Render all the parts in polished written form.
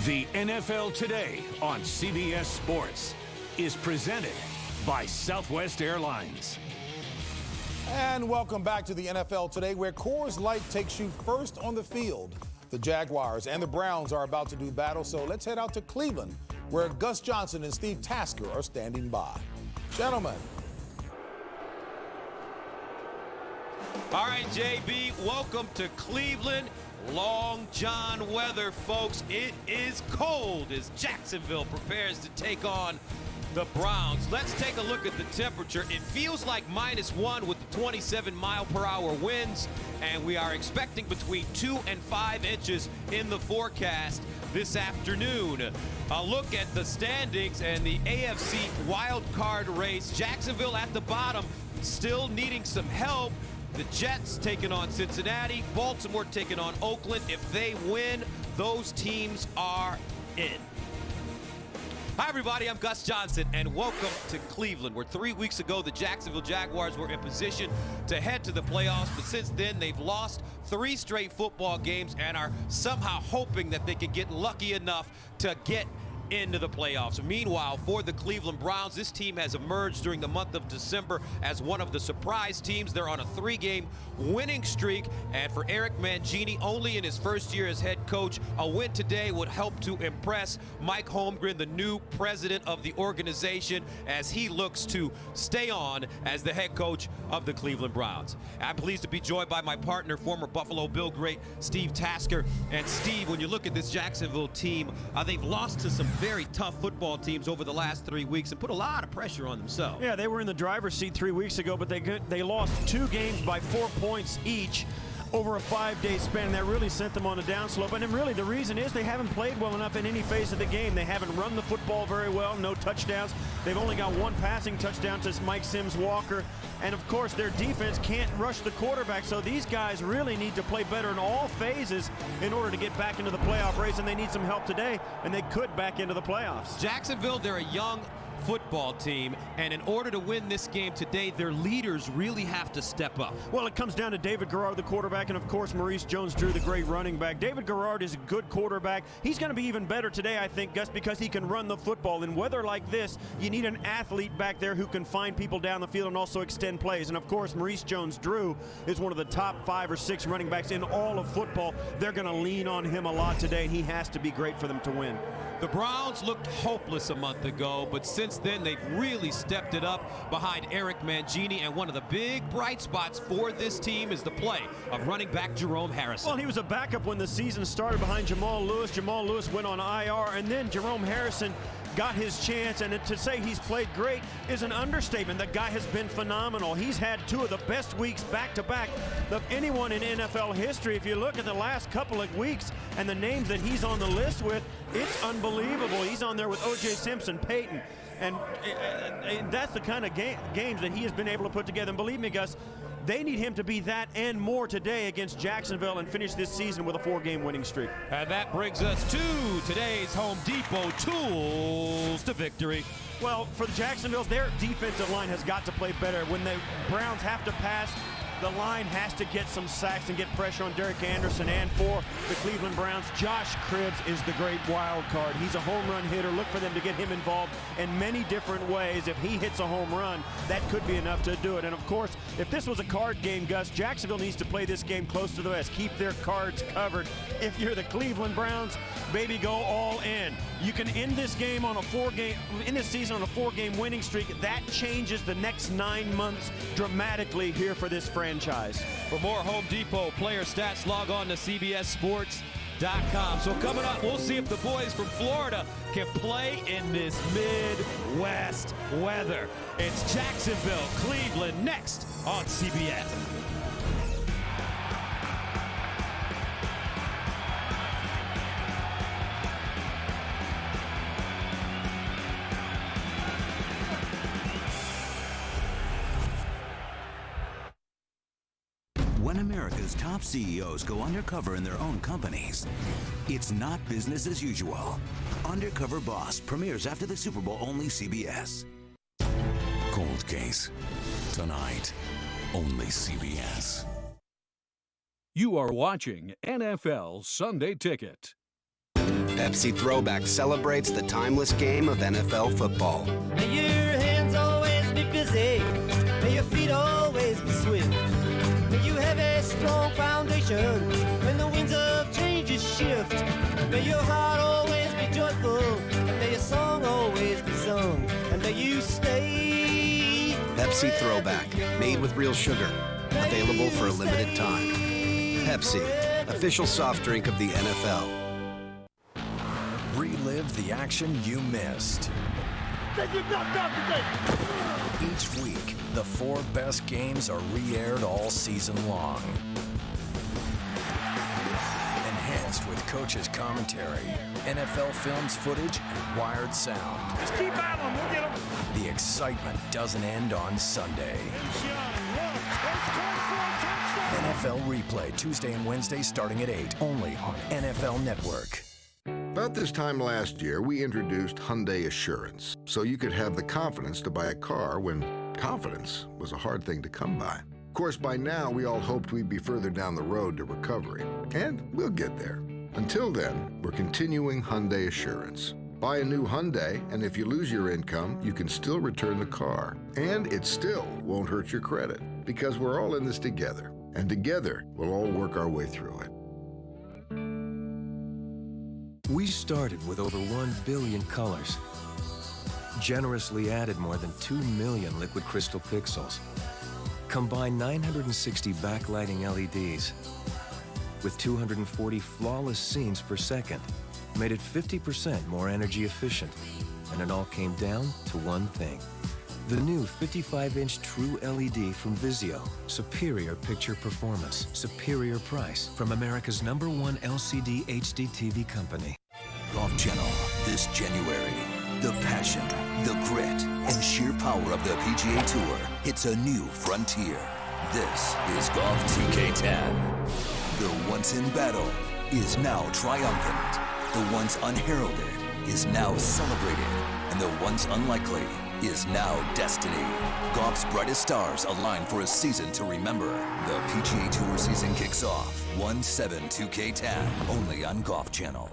The NFL Today on CBS Sports is presented by Southwest Airlines. And welcome back to the NFL Today, where Coors Light takes you first on the field. The Jaguars and the Browns are about to do battle, so let's head out to Cleveland, where Gus Johnson and Steve Tasker are standing by. Gentlemen. All right, JB, welcome to Cleveland. Long John weather, folks. It is cold as Jacksonville prepares to take on the Browns. Let's take a look at the temperature. It feels like -1 with the 27-mile-per-hour winds, and we are expecting between 2 and 5 inches in the forecast this afternoon. A look at the standings and the AFC wild card race. Jacksonville at the bottom, still needing some help. The Jets taking on Cincinnati, Baltimore taking on Oakland. If they win, those teams are in. Hi, everybody. I'm Gus Johnson, and welcome to Cleveland, where 3 weeks ago the Jacksonville Jaguars were in position to head to the playoffs, but since then they've lost 3 straight football games and are somehow hoping that they can get lucky enough to get into the playoffs. Meanwhile, for the Cleveland Browns, this team has emerged during the month of December as one of the surprise teams. They're on a 3-game winning streak, and for Eric Mangini, only in his first year as head coach, a win today would help to impress Mike Holmgren, the new president of the organization, as he looks to stay on as the head coach of the Cleveland Browns. I'm pleased to be joined by my partner, former Buffalo Bill great Steve Tasker. And Steve, when you look at this Jacksonville team, they've lost to some very tough football teams over the last 3 weeks and put a lot of pressure on themselves. Yeah, they were in the driver's seat 3 weeks ago, but they lost 2 games by 4 points each over a 5-day span. That really sent them on a downslope. And then really the reason is they haven't played well enough in any phase of the game. They haven't run the football very well, no touchdowns. They've only got 1 passing touchdown to Mike Sims-Walker. And of course their defense can't rush the quarterback, so these guys really need to play better in all phases in order to get back into the playoff race, and they need some help today, and they could back into the playoffs. Jacksonville, they're a young football team, and in order to win this game today, their leaders really have to step up. Well, it comes down to David Garrard, the quarterback, and of course Maurice Jones-Drew, the great running back. David Garrard is a good quarterback. He's going to be even better today, I think, Gus, because he can run the football. In weather like this, you need an athlete back there who can find people down the field and also extend plays. And of course, Maurice Jones-Drew is one of the top 5 or 6 running backs in all of football. They're going to lean on him a lot today, and he has to be great for them to win. The Browns looked hopeless a month ago, but since then they've really stepped it up behind Eric Mangini, and one of the big bright spots for this team is the play of running back Jerome Harrison. Well, he was a backup when the season started behind Jamal Lewis. Jamal Lewis went on IR, and then Jerome Harrison got his chance, and to say he's played great is an understatement. The guy has been phenomenal. He's had 2 of the best weeks back-to-back of anyone in NFL history. If you look at the last couple of weeks and the names that he's on the list with, it's unbelievable. He's on there with O.J. Simpson, Peyton, and that's the kind of games that he has been able to put together. And believe me, Gus, they need him to be that and more today against Jacksonville and finish this season with a 4-game winning streak. And that brings us to today's Home Depot tools to victory. Well, for the Jacksonville, their defensive line has got to play better. When the Browns have to pass, the line has to get some sacks and get pressure on Derek Anderson. And for the Cleveland Browns, Josh Cribbs is the great wild card. He's a home run hitter. Look for them to get him involved in many different ways. If he hits a home run, that could be enough to do it. And of course, if this was a card game, Gus, Jacksonville needs to play this game close to the vest. Keep their cards covered. If you're the Cleveland Browns, baby, go all in. You can end this game on a 4-game, in this season on a 4-game winning streak. That changes the next 9 months dramatically here for this franchise. For more Home Depot player stats, log on to CBSSports.com. So coming up, we'll see if the boys from Florida can play in this Midwest weather. It's Jacksonville, Cleveland next on CBS. When America's top CEOs go undercover in their own companies, it's not business as usual. Undercover Boss premieres after the Super Bowl, only CBS. Cold Case. Tonight, only CBS. You are watching NFL Sunday Ticket. Pepsi Throwback celebrates the timeless game of NFL football. May your hands always be busy. May your feet always be swift. May you have a strong foundation when the winds of change shift. May your heart always be joyful. And may your song always be sung. And may you stay. Pepsi Throwback, made with real sugar. Available for a limited time. Pepsi, official soft drink of the NFL. Relive the action you missed. Each week, the 4 best games are re-aired all season long. Enhanced with coaches' commentary, NFL films footage, and wired sound. Just keep battling, we'll get them. The excitement doesn't end on Sunday. NFL Replay, Tuesday and Wednesday starting at 8, only on NFL Network. About this time last year, we introduced Hyundai Assurance, so you could have the confidence to buy a car when confidence was a hard thing to come by. Of course, by now, we all hoped we'd be further down the road to recovery, and we'll get there. Until then, we're continuing Hyundai Assurance. Buy a new Hyundai, and if you lose your income, you can still return the car. And it still won't hurt your credit, because we're all in this together. And together, we'll all work our way through it. We started with over 1 billion colors, generously added more than 2 million liquid crystal pixels, combined 960 backlighting LEDs with 240 flawless scenes per second, made it 50% more energy efficient, and it all came down to one thing. The new 55-inch True LED from Vizio. Superior picture performance, superior price from America's #1 LCD HD TV company. Golf Channel, this January. The passion, the grit, and sheer power of the PGA Tour hits a new frontier. This is Golf 2K10. The once in battle is now triumphant. The once unheralded is now celebrated. And the once unlikely is now destiny. Golf's brightest stars align for a season to remember. The PGA Tour season kicks off 1/7/2K10, only on Golf Channel.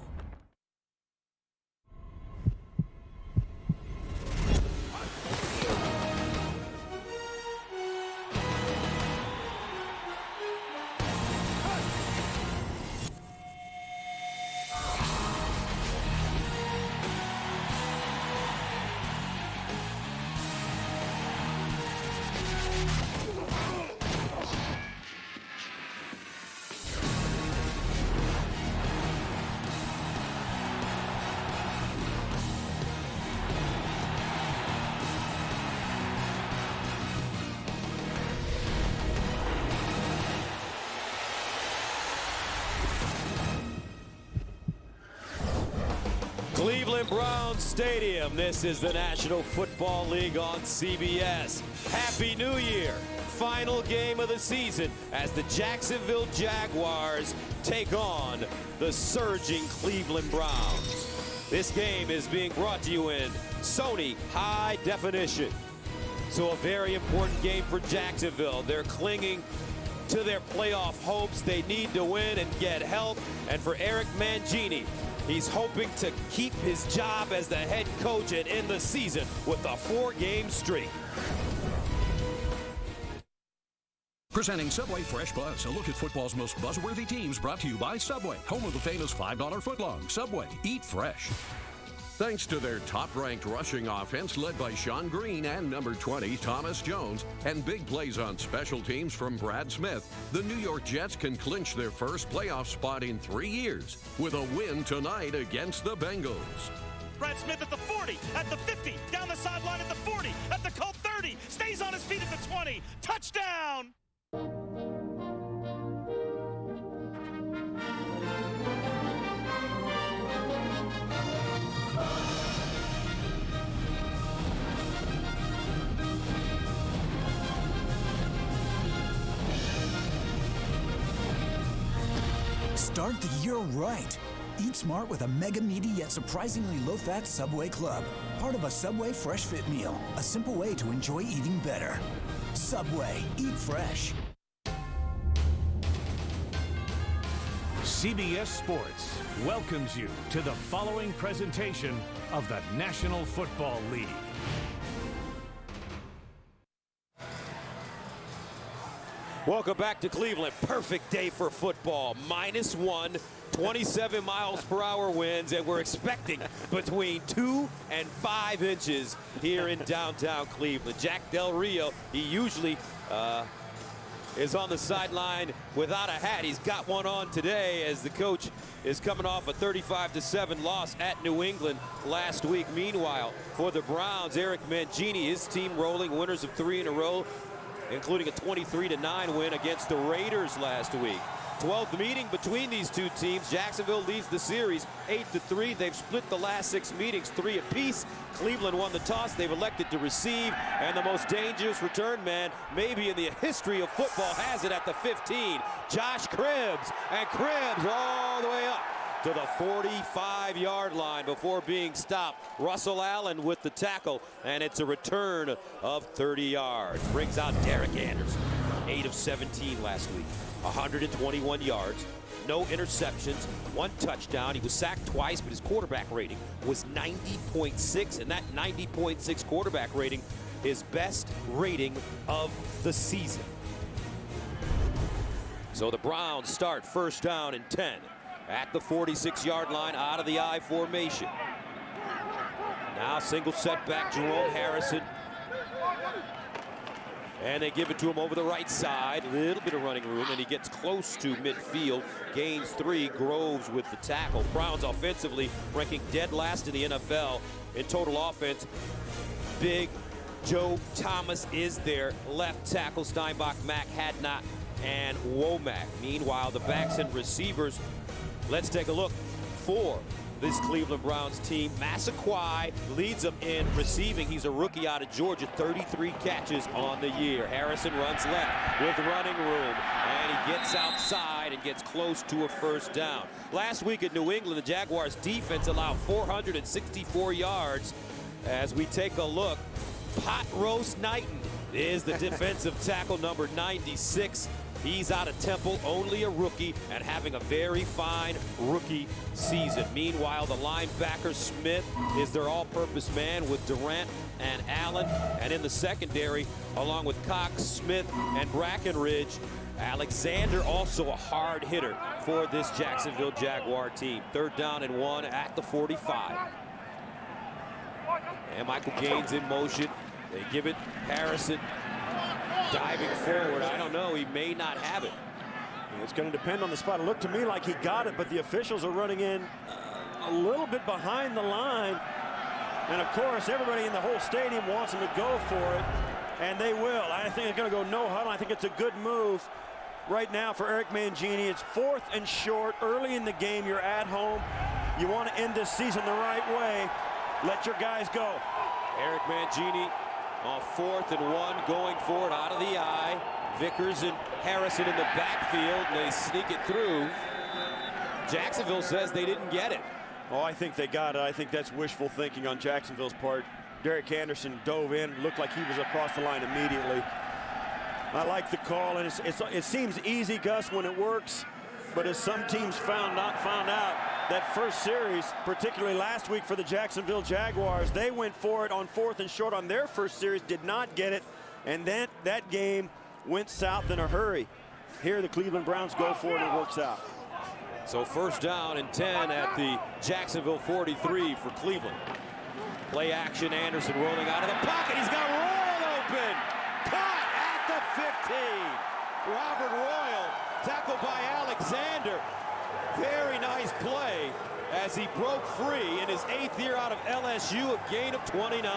Cleveland Browns Stadium. This is the National Football League on CBS. Happy New Year. Final game of the season as the Jacksonville Jaguars take on the surging Cleveland Browns. This game is being brought to you in Sony High Definition. So a very important game for Jacksonville. They're clinging to their playoff hopes. They need to win and get help. And for Eric Mangini, he's hoping to keep his job as the head coach and end the season with a 4-game streak. Presenting Subway Fresh Buzz, a look at football's most buzzworthy teams, brought to you by Subway, home of the famous $5 footlong. Subway, eat fresh. Thanks to their top-ranked rushing offense led by Sean Green and number 20, Thomas Jones, and big plays on special teams from Brad Smith, the New York Jets can clinch their first playoff spot in 3 years with a win tonight against the Bengals. Brad Smith at the 40, at the 50, down the sideline at the 40, at the Colt 30, stays on his feet at the 20. Touchdown! Start the year right. Eat smart with a mega meaty yet surprisingly low-fat Subway Club. Part of a Subway Fresh Fit meal. A simple way to enjoy eating better. Subway, eat fresh. CBS Sports welcomes you to the following presentation of the National Football League. Welcome back to Cleveland. Perfect day for football. -1, 27 miles per hour winds, and we're expecting between 2 and 5 inches here in downtown Cleveland. Jack Del Rio, he usually is on the sideline without a hat. He's got one on today as the coach is coming off a 35-7 loss at New England last week. Meanwhile, for the Browns, Eric Mangini, his team rolling, winners of 3 in a row, including a 23-9 win against the Raiders last week. 12th meeting between these two teams. Jacksonville leads the series 8-3. They've split the last 6 meetings 3 apiece. Cleveland won the toss. They've elected to receive, and the most dangerous return man maybe in the history of football has it at the 15. Josh Cribbs, and Cribbs all the way up to the 45-yard line before being stopped. Russell Allen with the tackle, and it's a return of 30 yards. Brings out Derek Anderson, 8 of 17 last week, 121 yards, no interceptions, 1 touchdown. He was sacked twice, but his quarterback rating was 90.6, and that 90.6 quarterback rating is best rating of the season. So the Browns start first down and 10. At the 46-yard line, out of the I formation. Now single setback, Jerome Harrison. And they give it to him over the right side. A little bit of running room, and he gets close to midfield. Gains 3, Groves with the tackle. Browns offensively ranking dead last in the NFL in total offense. Big Joe Thomas is their left tackle. Steinbach, Mack, Hadnot, and Womack. Meanwhile, the backs and receivers, let's take a look for this Cleveland Browns team. Massaquoi leads them in receiving. He's a rookie out of Georgia, 33 catches on the year. Harrison runs left with running room, and he gets outside and gets close to a first down. Last week at New England, the Jaguars defense allowed 464 yards. As we take a look, Pot Roast Knighton is the defensive tackle, number 96. He's out of Temple, only a rookie, and having a very fine rookie season. Meanwhile, the linebacker Smith is their all-purpose man with Durant and Allen. And in the secondary, along with Cox, Smith, and Brackenridge, Alexander also a hard hitter for this Jacksonville Jaguar team. 3rd down and 1 at the 45. And Michael Gaines in motion. They give it Harrison. Diving forward, I don't know, he may not have it. It's going to depend on the spot. It looked to me like he got it, but the officials are running in a little bit behind the line. And of course, everybody in the whole stadium wants him to go for it, and they will. I think they're going to go no huddle. I think it's a good move right now for Eric Mangini. It's 4th and short, early in the game. You're at home. You want to end this season the right way. Let your guys go. Eric Mangini on 4th and 1, going for it out of the I. Vickers and Harrison in the backfield, and they sneak it through. Jacksonville says they didn't get it. Oh, I think they got it. I think that's wishful thinking on Jacksonville's part. Derek Anderson dove in, looked like he was across the line immediately. I like the call, and it seems easy, Gus, when it works. But as some teams found out, that first series, particularly last week for the Jacksonville Jaguars, they went for it on 4th and short on their first series, did not get it, and then that game went south in a hurry. Here the Cleveland Browns go for it, and it works out. So 1st down and 10 at the Jacksonville 43 for Cleveland. Play action, Anderson rolling out of the pocket. He's got Royal open. Caught at the 15. Robert Royal, tackled by Alexander. Very nice play as he broke free in his 8th year out of LSU, a gain of 29.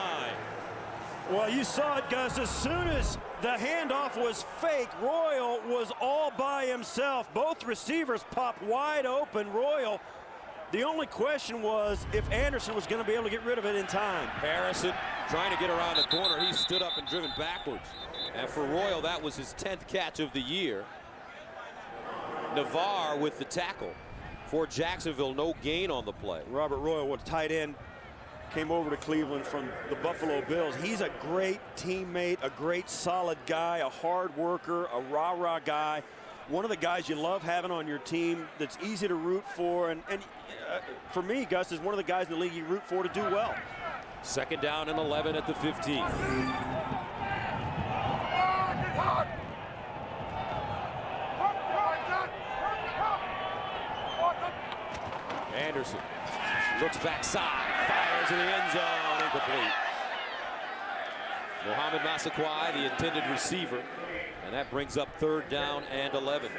Well, you saw it, Gus. As soon as the handoff was fake, Royal was all by himself. Both receivers popped wide open. Royal, the only question was if Anderson was going to be able to get rid of it in time. Harrison trying to get around the corner. He stood up and driven backwards. And for Royal, that was his 10th catch of the year. Navarre with the tackle for Jacksonville, no gain on the play. Robert Royal, with tight end, came over to Cleveland from the Buffalo Bills. He's a great teammate, a great solid guy, a hard worker, a rah-rah guy. one of the guys you love having on your team that's easy to root for. And for me, Gus is one of the guys in the league you root for to do well. Second down and 11 at the 15. Anderson looks backside, fires in the end zone, incomplete. Mohamed Massaquoi, the intended receiver, and that brings up third down and 11.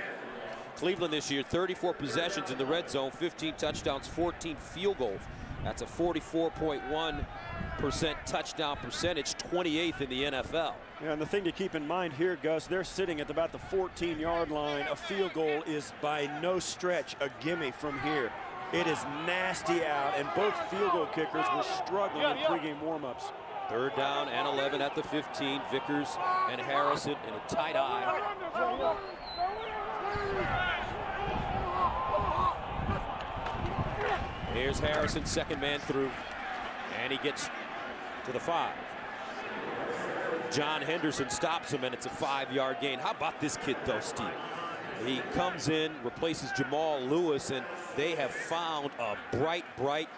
Cleveland this year, 34 possessions in the red zone, 15 touchdowns, 14 field goals. That's a 44.1% touchdown percentage, 28th in the NFL. Yeah, and the thing to keep in mind here, Gus, they're sitting at about the 14-yard line. A field goal is by no stretch a gimme from here. It is nasty out, and both field goal kickers were struggling in pregame warm-ups. Third down and 11 at the 15. Vickers and Harrison in a tight eye. Here's Harrison, second man through, and he gets to the 5. John Henderson stops him, and it's a 5-yard gain. How about this kid, though, Steve? He comes in, replaces Jamal Lewis, and they have found a bright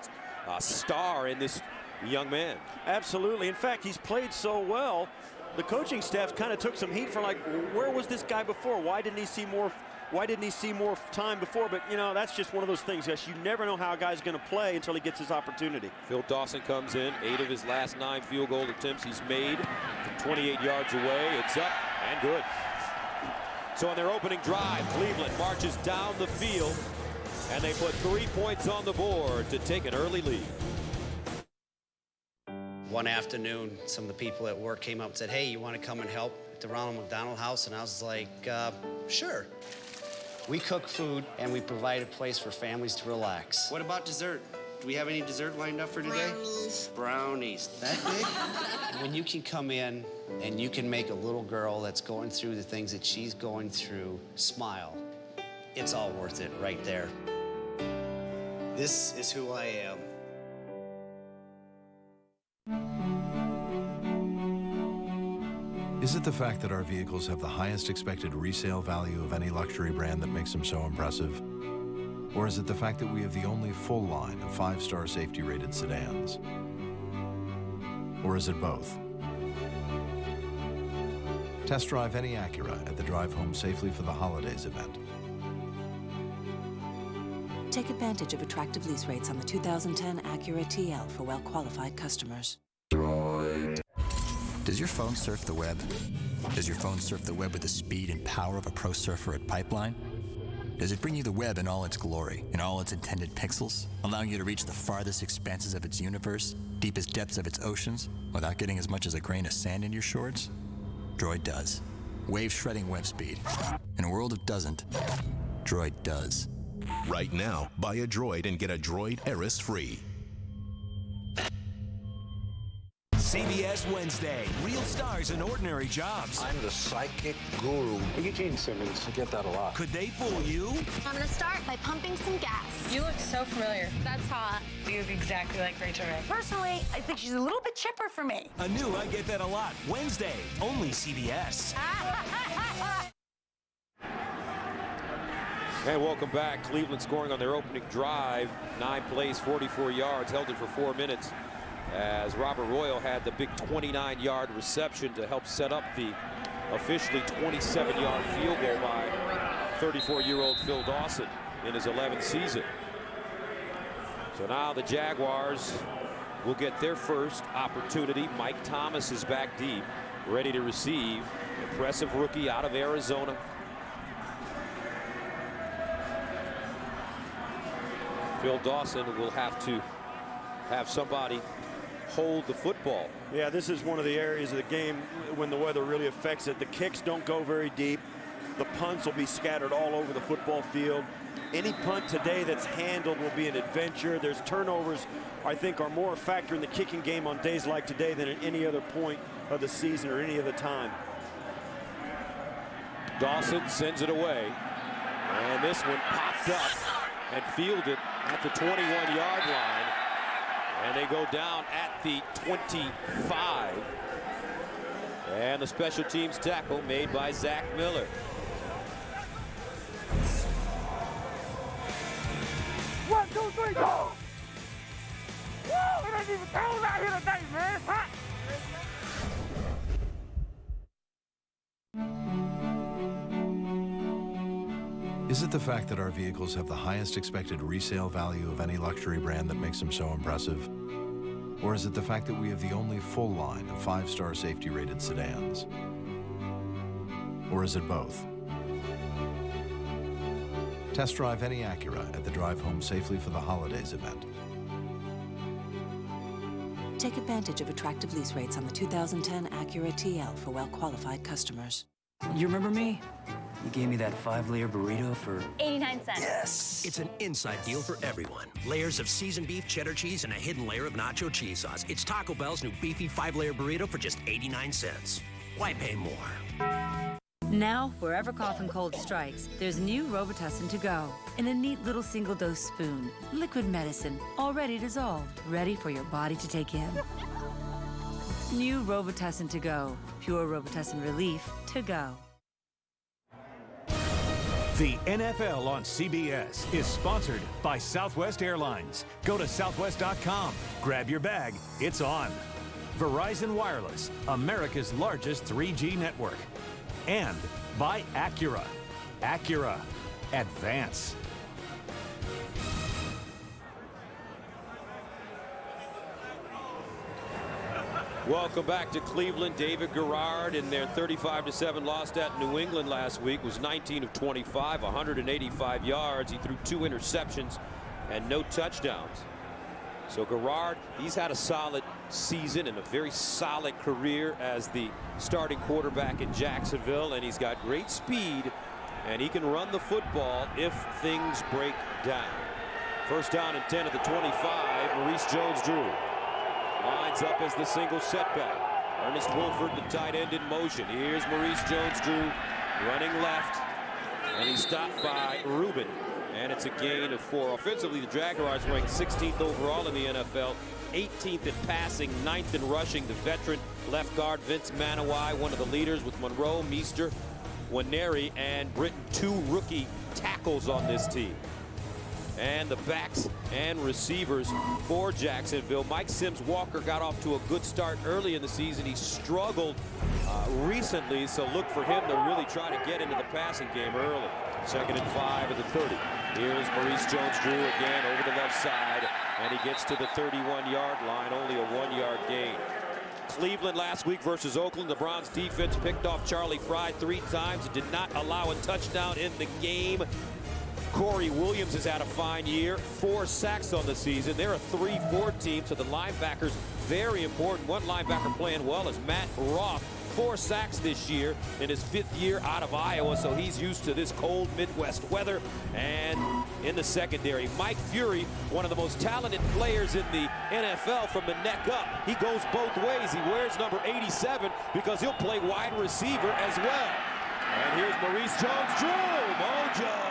star in this young man. Absolutely. In fact, he's played so well, the coaching staff kind of took some heat for, like, where was this guy before? Why didn't he see more time before? But, you know, that's just one of those things, yes. You never know how a guy's going to play until he gets his opportunity. Phil Dawson comes in, 8 of his last 9 field goal attempts he's made from 28 yards away. It's up and good. So on their opening drive, Cleveland marches down the field, and they put 3 points on the board to take an early lead. One afternoon, some of the people at work came up and said, hey, you want to come and help at the Ronald McDonald House? And I was like, sure. We cook food, and we provide a place for families to relax. What about dessert? Do we have any dessert lined up for today? Brownies. Brownies. That big? When you can come in and you can make a little girl that's going through the things that she's going through smile, it's all worth it right there. This is who I am. Is it the fact that our vehicles have the highest expected resale value of any luxury brand that makes them so impressive? Or is it the fact that we have the only full line of 5-star safety-rated sedans? Or is it both? Test drive any Acura at the Drive Home Safely for the Holidays event. Take advantage of attractive lease rates on the 2010 Acura TL for well-qualified customers. Does your phone surf the web? Does your phone surf the web with the speed and power of a pro surfer at Pipeline? Does it bring you the web in all its glory, in all its intended pixels, allowing you to reach the farthest expanses of its universe, deepest depths of its oceans, without getting as much as a grain of sand in your shorts? Droid does. Wave-shredding web speed. In a world that doesn't, Droid does. Right now, buy a Droid and get a Droid Eris free. CBS Wednesday, real stars in ordinary jobs. I'm the psychic guru. Eugene Simmons, I get that a lot. Could they fool you? I'm gonna start by pumping some gas. You look so familiar. That's hot. You look exactly like Rachel Ray. Personally, I think she's a little bit chipper for me. A new I Get That a Lot, Wednesday, only CBS. And welcome back. Cleveland scoring on their opening drive. 9 plays, 44 yards, held it for 4 minutes. As Robert Royal had the big 29-yard reception to help set up the officially 27-yard field goal by 34-year-old Phil Dawson in his 11th season. So now the Jaguars will get their first opportunity. Mike Thomas is back deep, ready to receive. Impressive rookie out of Arizona. Phil Dawson will have to have somebody hold the football. Yeah, this is one of the areas of the game when the weather really affects it. The kicks don't go very deep. The punts will be scattered all over the football field. Any punt today that's handled will be an adventure. There's turnovers, I think, are more a factor in the kicking game on days like today than at any other point of the season or any other time. Dawson sends it away. And this one popped up and fielded at the 21-yard line. And they go down at the 25. And the special teams tackle made by Zach Miller. ain't even cold out here today, man. It's hot. Is it the fact that our vehicles have the highest expected resale value of any luxury brand that makes them so impressive? Or is it the fact that we have the only full line of 5-star safety-rated sedans? Or is it both? Test drive any Acura at the Drive Home Safely for the Holidays event. Take advantage of attractive lease rates on the 2010 Acura TL for well-qualified customers. You remember me? You gave me that 5-layer burrito for 89 cents. Yes! It's an inside deal for everyone. Layers of seasoned beef, cheddar cheese, and a hidden layer of nacho cheese sauce. It's Taco Bell's new beefy 5-layer burrito for just 89 cents. Why pay more? Now, wherever cough and cold strikes, there's new Robitussin to go. In a neat little single-dose spoon. Liquid medicine, already dissolved, ready for your body to take in. New Robitussin to go. Pure Robitussin relief to go. The NFL on CBS is sponsored by Southwest Airlines. Go to southwest.com, grab your bag, it's on. Verizon Wireless, America's largest 3G network. And by Acura. Acura. Advance. Welcome back to Cleveland. David Garrard in their 35-7 loss at New England last week was 19 of 25, 185 yards. He threw 2 interceptions and no touchdowns. So Garrard, he's had a solid season and a very solid career as the starting quarterback in Jacksonville, and he's got great speed and he can run the football if things break down. First down and 10 at the 25. Maurice Jones-Drew lines up as the single setback. Ernest Wolford, the tight end, in motion. Here's Maurice Jones-Drew running left, and he's stopped by Rubin, and it's a gain of 4. Offensively, the Jaguars ranked 16th overall in the NFL, 18th in passing, 9th in rushing. The veteran left guard Vince Manawai, one of the leaders, with Monroe, Meester, Waneri, and Britton, 2 rookie tackles on this team. And the backs and receivers for Jacksonville. Mike Sims-Walker got off to a good start early in the season. He struggled recently, so look for him to really try to get into the passing game early. 2nd and 5 at the 30. Here's Maurice Jones-Drew again over the left side, and he gets to the 31-yard line, only a 1-yard gain. Cleveland last week versus Oakland. The Browns defense picked off Charlie Fry 3 times and did not allow a touchdown in the game. Corey Williams has had a fine year, 4 sacks on the season. They're a 3-4 team, so the linebackers very important. One linebacker playing well is Matt Roth, 4 sacks this year in his 5th year out of Iowa, so he's used to this cold Midwest weather. And in the secondary, Mike Fury, one of the most talented players in the NFL from the neck up. He goes both ways. He wears number 87 because he'll play wide receiver as well. And here's Maurice Jones-Drew, Mojo,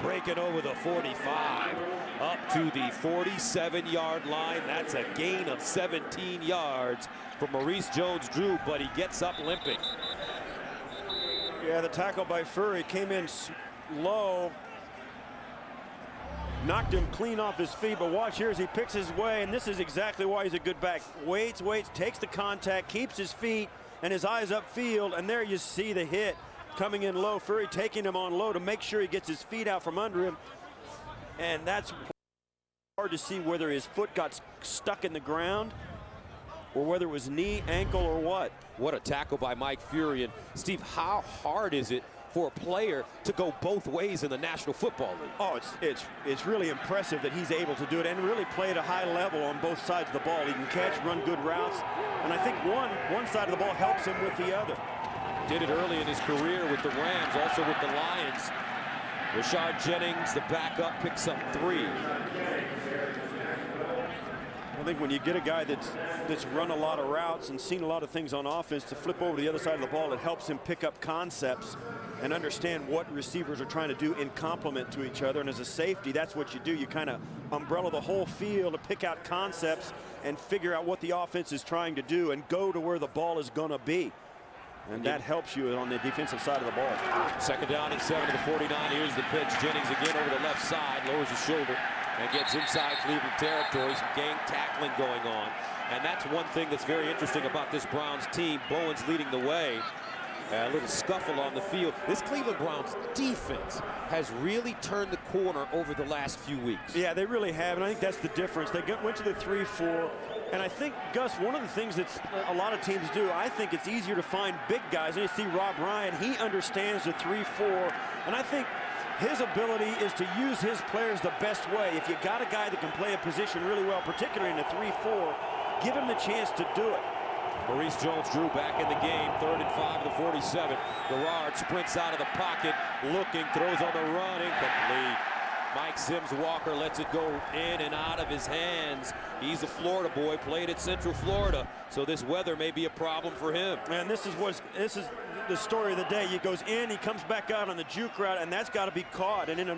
breaking over the 45 up to the 47-yard line. That's a gain of 17 yards for Maurice Jones-Drew, but he gets up limping. Yeah, the tackle by Fury came in low, knocked him clean off his feet, but watch here as he picks his way, and this is exactly why he's a good back. Waits, takes the contact, keeps his feet and his eyes upfield, and there you see the hit. Coming in low, Fury taking him on low to make sure he gets his feet out from under him. And that's hard to see whether his foot got stuck in the ground or whether it was knee, ankle, or what. What a tackle by Mike Fury. And Steve, how hard is it for a player to go both ways in the National Football League? Oh, it's really impressive that he's able to do it and really play at a high level on both sides of the ball. He can catch, run good routes, and I think one side of the ball helps him with the other. Did it early in his career with the Rams, also with the Lions. Rashard Jennings, the backup, picks up 3. I think when you get a guy that's run a lot of routes and seen a lot of things on offense, to flip over to the other side of the ball, it helps him pick up concepts and understand what receivers are trying to do in complement to each other. And as a safety, that's what you do. You kind of umbrella the whole field to pick out concepts and figure out what the offense is trying to do and go to where the ball is going to be. And that helps you on the defensive side of the ball. 2nd down and 7 to the 49. Here's the pitch. Jennings again over the left side, lowers his shoulder, and gets inside Cleveland territory. Some gang tackling going on. And that's one thing that's very interesting about this Browns team. Bowen's leading the way. A little scuffle on the field. This Cleveland Browns defense has really turned the corner over the last few weeks. Yeah, they really have, and I think that's the difference. They went to the 3-4, and I think, Gus, one of the things that a lot of teams do, I think it's easier to find big guys. And you see Rob Ryan, he understands the 3-4, and I think his ability is to use his players the best way. If you got a guy that can play a position really well, particularly in a 3-4, give him the chance to do it. Maurice Jones-Drew back in the game, 3rd and 5 to the 47. Garrard sprints out of the pocket, looking, throws on the run, incomplete. Mike Sims-Walker lets it go in and out of his hands. He's a Florida boy, played at Central Florida, so this weather may be a problem for him. And this is the story of the day. He goes in, he comes back out on the juke route, and that's got to be caught. And in a,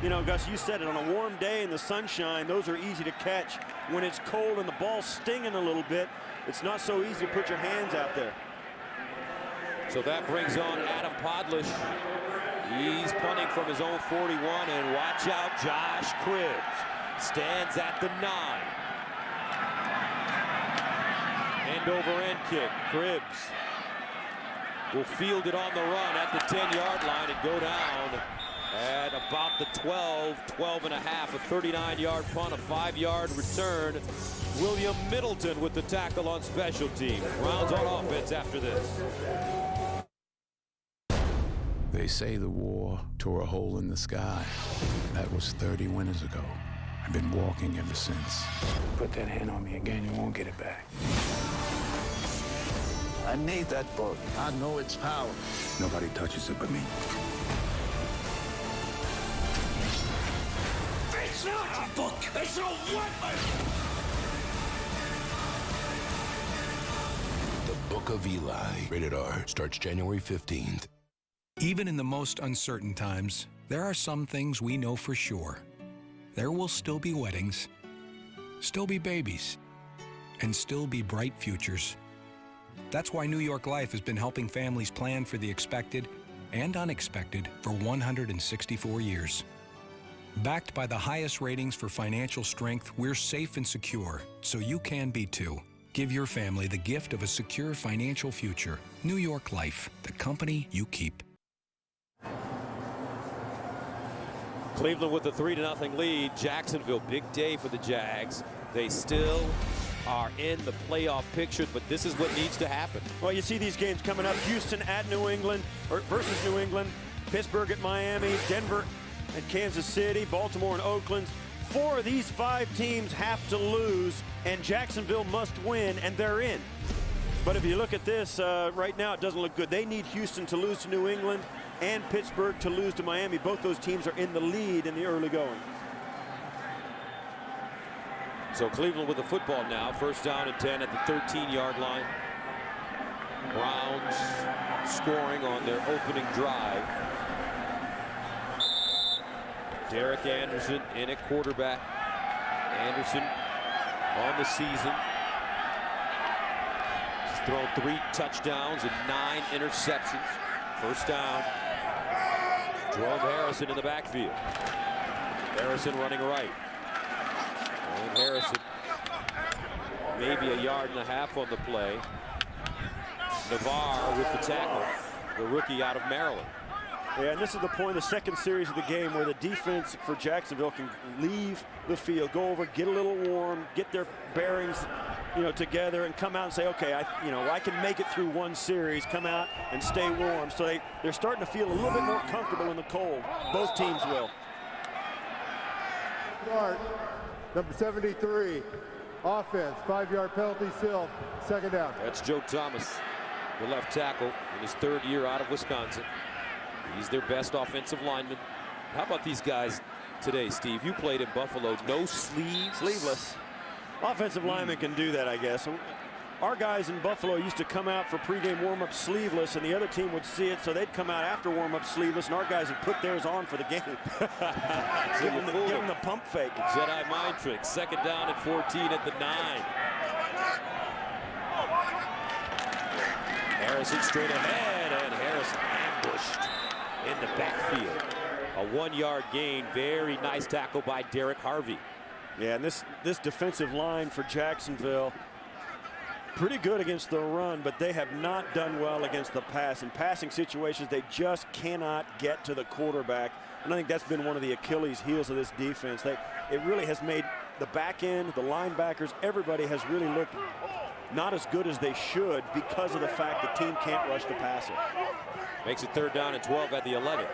you know, Gus, you said it, on a warm day in the sunshine, those are easy to catch. When it's cold and the ball's stinging a little bit, it's not so easy to put your hands out there. So that brings on Adam Podlish. He's punting from his own 41, and watch out, Josh Cribbs stands at the 9. End over end kick. Cribbs will field it on the run at the 10-yard line and go down at about the 12 and a half, a 39-yard punt, a 5-yard return. William Middleton with the tackle on special teams. Browns on offense after this. They say the war tore a hole in the sky. That was 30 winters ago. I've been walking ever since. Put that hand on me again, you won't get it back. I need that book. I know its power. Nobody touches it but me. It's not a book. It's a weapon. The Book of Eli, rated R, starts January 15th. Even in the most uncertain times, there are some things we know for sure. There will still be weddings, still be babies, and still be bright futures. That's why New York Life has been helping families plan for the expected and unexpected for 164 years. Backed by the highest ratings for financial strength, we're safe and secure, so you can be too. Give your family the gift of a secure financial future. New York Life, the company you keep. Cleveland with a 3-0 lead. Jacksonville, big day for the Jags. They still are in the playoff picture, but this is what needs to happen. Well, you see these games coming up. Houston at New England, or versus New England. Pittsburgh at Miami. Denver at Kansas City. Baltimore and Oakland. 4 of these 5 teams have to lose, and Jacksonville must win, and they're in. But if you look at this, right now it doesn't look good. They need Houston to lose to New England and Pittsburgh to lose to Miami. Both those teams are in the lead in the early going. So Cleveland with the football now. 1st down and 10 at the 13-yard line. Browns scoring on their opening drive. Derek Anderson in at quarterback. Anderson on the season. He's thrown 3 touchdowns and 9 interceptions. 1st down. Jerome Harrison in the backfield. Harrison running right. And Harrison maybe a yard and a half on the play. Navarre with the tackle, the rookie out of Maryland. Yeah, and this is the point, the second series of the game, where the defense for Jacksonville can leave the field, go over, get a little warm, get their bearings, together, and come out and say, okay, I can make it through one series, come out and stay warm. So they're starting to feel a little bit more comfortable in the cold. Both teams will. Start, number 73, offense, 5-yard penalty still, 2nd down. That's Joe Thomas, the left tackle, in his 3rd year out of Wisconsin. He's their best offensive lineman. How about these guys today, Steve? You played in Buffalo. No sleeves? Sleeveless. Offensive linemen can do that, I guess. Our guys in Buffalo used to come out for pregame warm-up sleeveless, and the other team would see it, so they'd come out after warm-up sleeveless, and our guys would put theirs on for the game. give them the pump fake. Jedi mind trick. 2nd down and 14 at the 9. Harrison straight ahead, and Harrison ambushed in the backfield. A 1-yard gain. Very nice tackle by Derek Harvey. Yeah, and this defensive line for Jacksonville, pretty good against the run, but they have not done well against the pass. In passing situations, they just cannot get to the quarterback. And I think that's been one of the Achilles heels of this defense. It really has made the back end, the linebackers, everybody has really looked not as good as they should because of the fact the team can't rush the passer. Makes it 3rd down and 12 at the 11.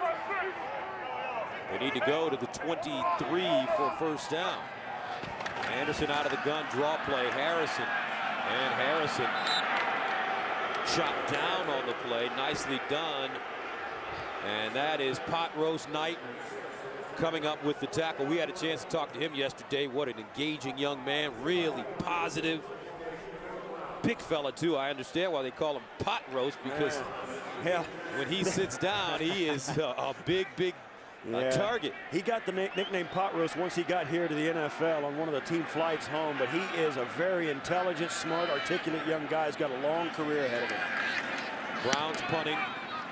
They need to go to the 23 for 1st down. Anderson out of the gun, draw play, Harrison. And Harrison chopped down on the play, nicely done. And that is Pot Roast Knight coming up with the tackle. We had a chance to talk to him yesterday. What an engaging young man, really positive. Big fella too. I understand why they call him Pot Roast, because when he sits down, he is a big target. He got the nickname Pot Roast once he got here to the NFL on one of the team flights home, but he is a very intelligent, smart, articulate young guy. He's got a long career ahead of him. Browns punting,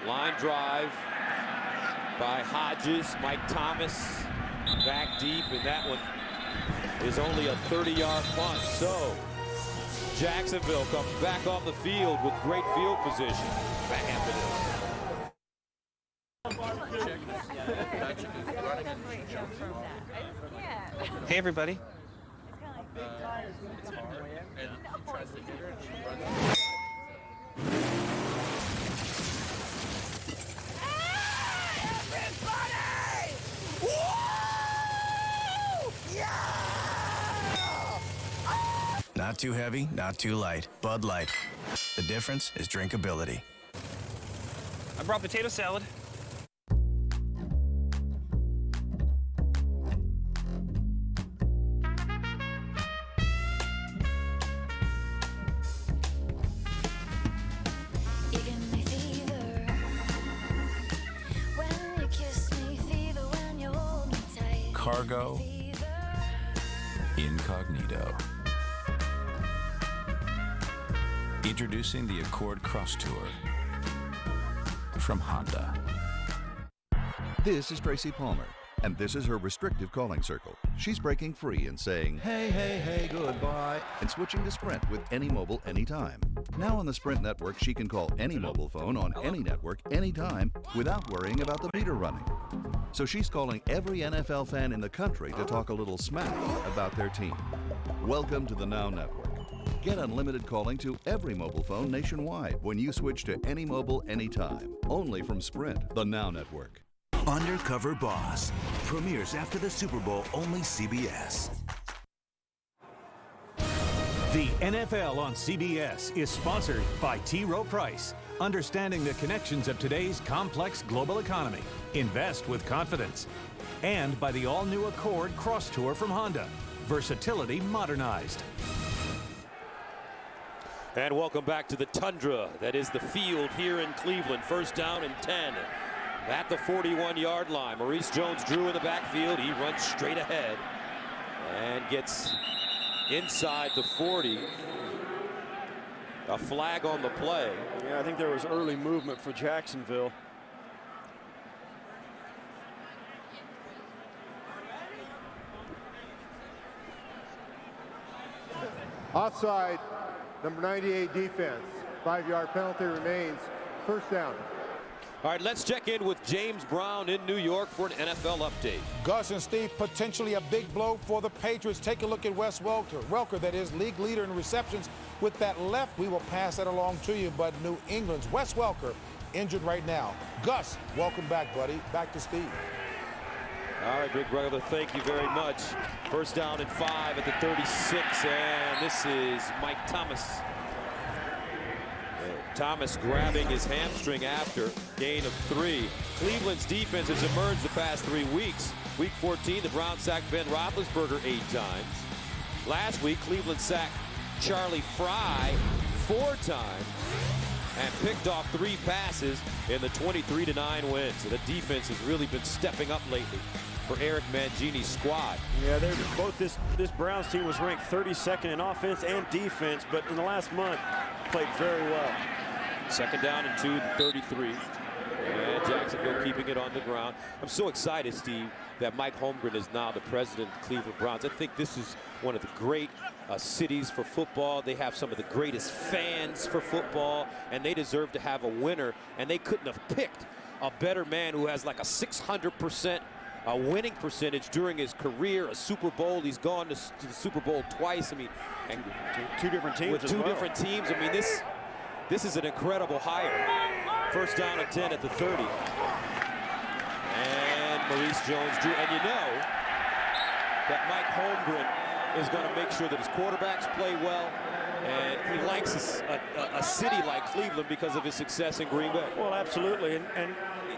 line drive by Hodges. Mike Thomas back deep, and that one is only a 30-yard punt. So Jacksonville comes back on the field with great field position. Back after this. Hey, everybody. Not too heavy, not too light. Bud Light. The difference is drinkability. I brought potato salad. Cargo Incognito. Introducing the Accord Cross Tour from Honda. This is Tracy Palmer, and this is her restrictive calling circle. She's breaking free and saying, hey, hey, hey, goodbye, and switching to Sprint with any mobile, anytime. Now on the Sprint network, she can call any mobile phone on any network, anytime, without worrying about the meter running. So she's calling every NFL fan in the country to talk a little smack about their team. Welcome to the Now Network. Get unlimited calling to every mobile phone nationwide when you switch to any mobile, anytime. Only from Sprint, the Now Network. Undercover Boss premieres after the Super Bowl, only CBS. The NFL on CBS is sponsored by T. Rowe Price, understanding the connections of today's complex global economy. Invest with confidence. And by the all-new Accord Cross Tour from Honda. Versatility modernized. And welcome back to the Tundra. That is the field here in Cleveland. 1st down and 10 at the 41-yard line. Maurice Jones-Drew in the backfield. He runs straight ahead and gets inside the 40. A flag on the play. Yeah, I think there was early movement for Jacksonville. Offside, number 98 defense. 5-yard penalty remains. 1st down. All right, let's check in with James Brown in New York for an NFL update. Gus and Steve, potentially a big blow for the Patriots. Take a look at Wes Welker, that is league leader in receptions. With that left, we will pass that along to you, but New England's Wes Welker injured right now. Gus, welcome back, buddy. Back to Steve. All right, big brother, thank you very much. 1st down and 5 at the 36, and this is Mike Thomas. Thomas grabbing his hamstring after gain of 3. Cleveland's defense has emerged the past 3 weeks. Week 14, the Browns sacked Ben Roethlisberger 8 times. Last week, Cleveland sacked Charlie Fry 4 times and picked off 3 passes in the 23-9 win. So the defense has really been stepping up lately for Eric Mangini's squad. Yeah, they're both this Browns team was ranked 32nd in offense and defense, but in the last month played very well. 2nd down and 2, 33. And Jacksonville keeping it on the ground. I'm so excited, Steve, that Mike Holmgren is now the president of the Cleveland Browns. I think this is one of the great cities for football. They have some of the greatest fans for football, and they deserve to have a winner. And they couldn't have picked a better man who has like a 600% winning percentage during his career, a Super Bowl. He's gone to the Super Bowl twice. I mean, and two different teams with two different teams. I mean, this is an incredible hire. First down and 10 at the 30. And Maurice Jones-Drew. And you know that Mike Holmgren is going to make sure that his quarterbacks play well. And he likes a city like Cleveland because of his success in Green Bay. Well, absolutely. And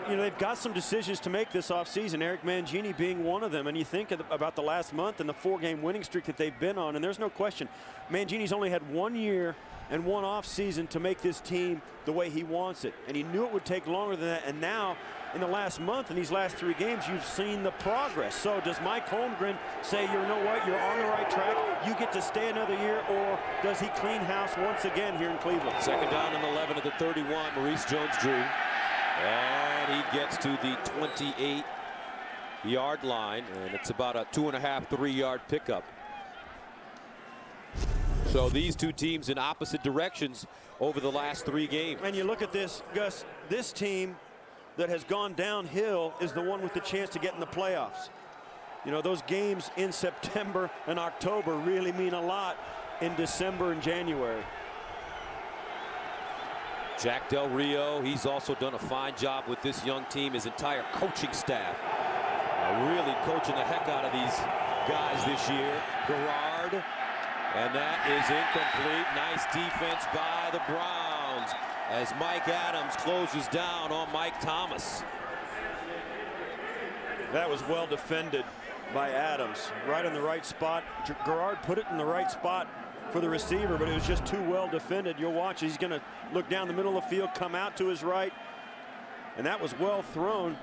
you know, they've got some decisions to make this offseason, Eric Mangini being one of them. And you think about the last month and the 4-game winning streak that they've been on, and there's no question, Mangini's only had 1 year and 1 offseason to make this team the way he wants it. And he knew it would take longer than that. And now, in the last month, in these last 3 games, you've seen the progress. So does Mike Holmgren say, you know what, you're on the right track, you get to stay another year, or does he clean house once again here in Cleveland? Second down and 11 at the 31, Maurice Jones-Drew. And he gets to the 28-yard line, and it's about a 2.5, 3-yard pickup. So these two teams in opposite directions over the last 3 games. And you look at this, Gus, this team that has gone downhill is the one with the chance to get in the playoffs. You know, those games in September and October really mean a lot in December and January. Jack Del Rio, he's also done a fine job with this young team, his entire coaching staff. Really coaching the heck out of these guys this year. Garrard, and that is incomplete. Nice defense by the Browns as Mike Adams closes down on Mike Thomas. That was well defended by Adams, right in the right spot. Garrard put it in the right spot for the receiver, but it was just too well defended. You'll watch, he's going to look down the middle of the field, come out to his right, and that was well thrown,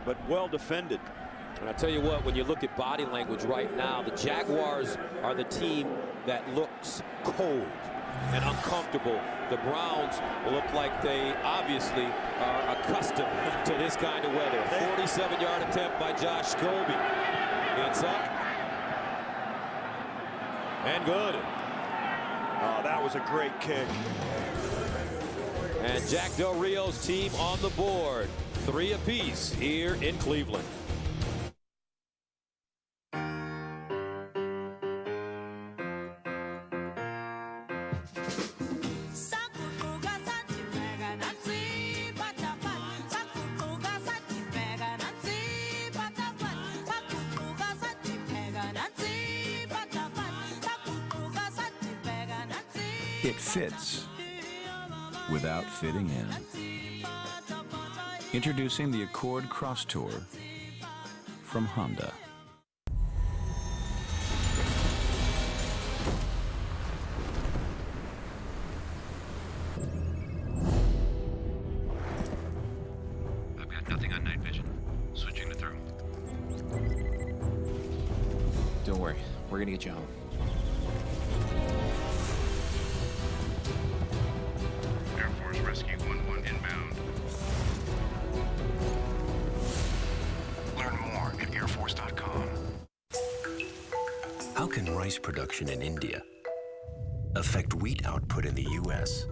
but well defended. And I tell you what, when you look at body language right now, the Jaguars are the team that looks cold and uncomfortable. The Browns look like they obviously are accustomed to this kind of weather. 47-yard attempt by Josh Scobie. It's up and good. Oh, that was a great kick. And Jack Del Rio's team on the board. 3 apiece here in Cleveland. It fits without fitting in. Introducing the Accord Cross Tour from Honda. I've got nothing on night vision. Switching to thermal. Don't worry, we're gonna get you home. Air Force Rescue 11 inbound. Learn more at airforce.com. How can rice production in India affect wheat output in the U.S.,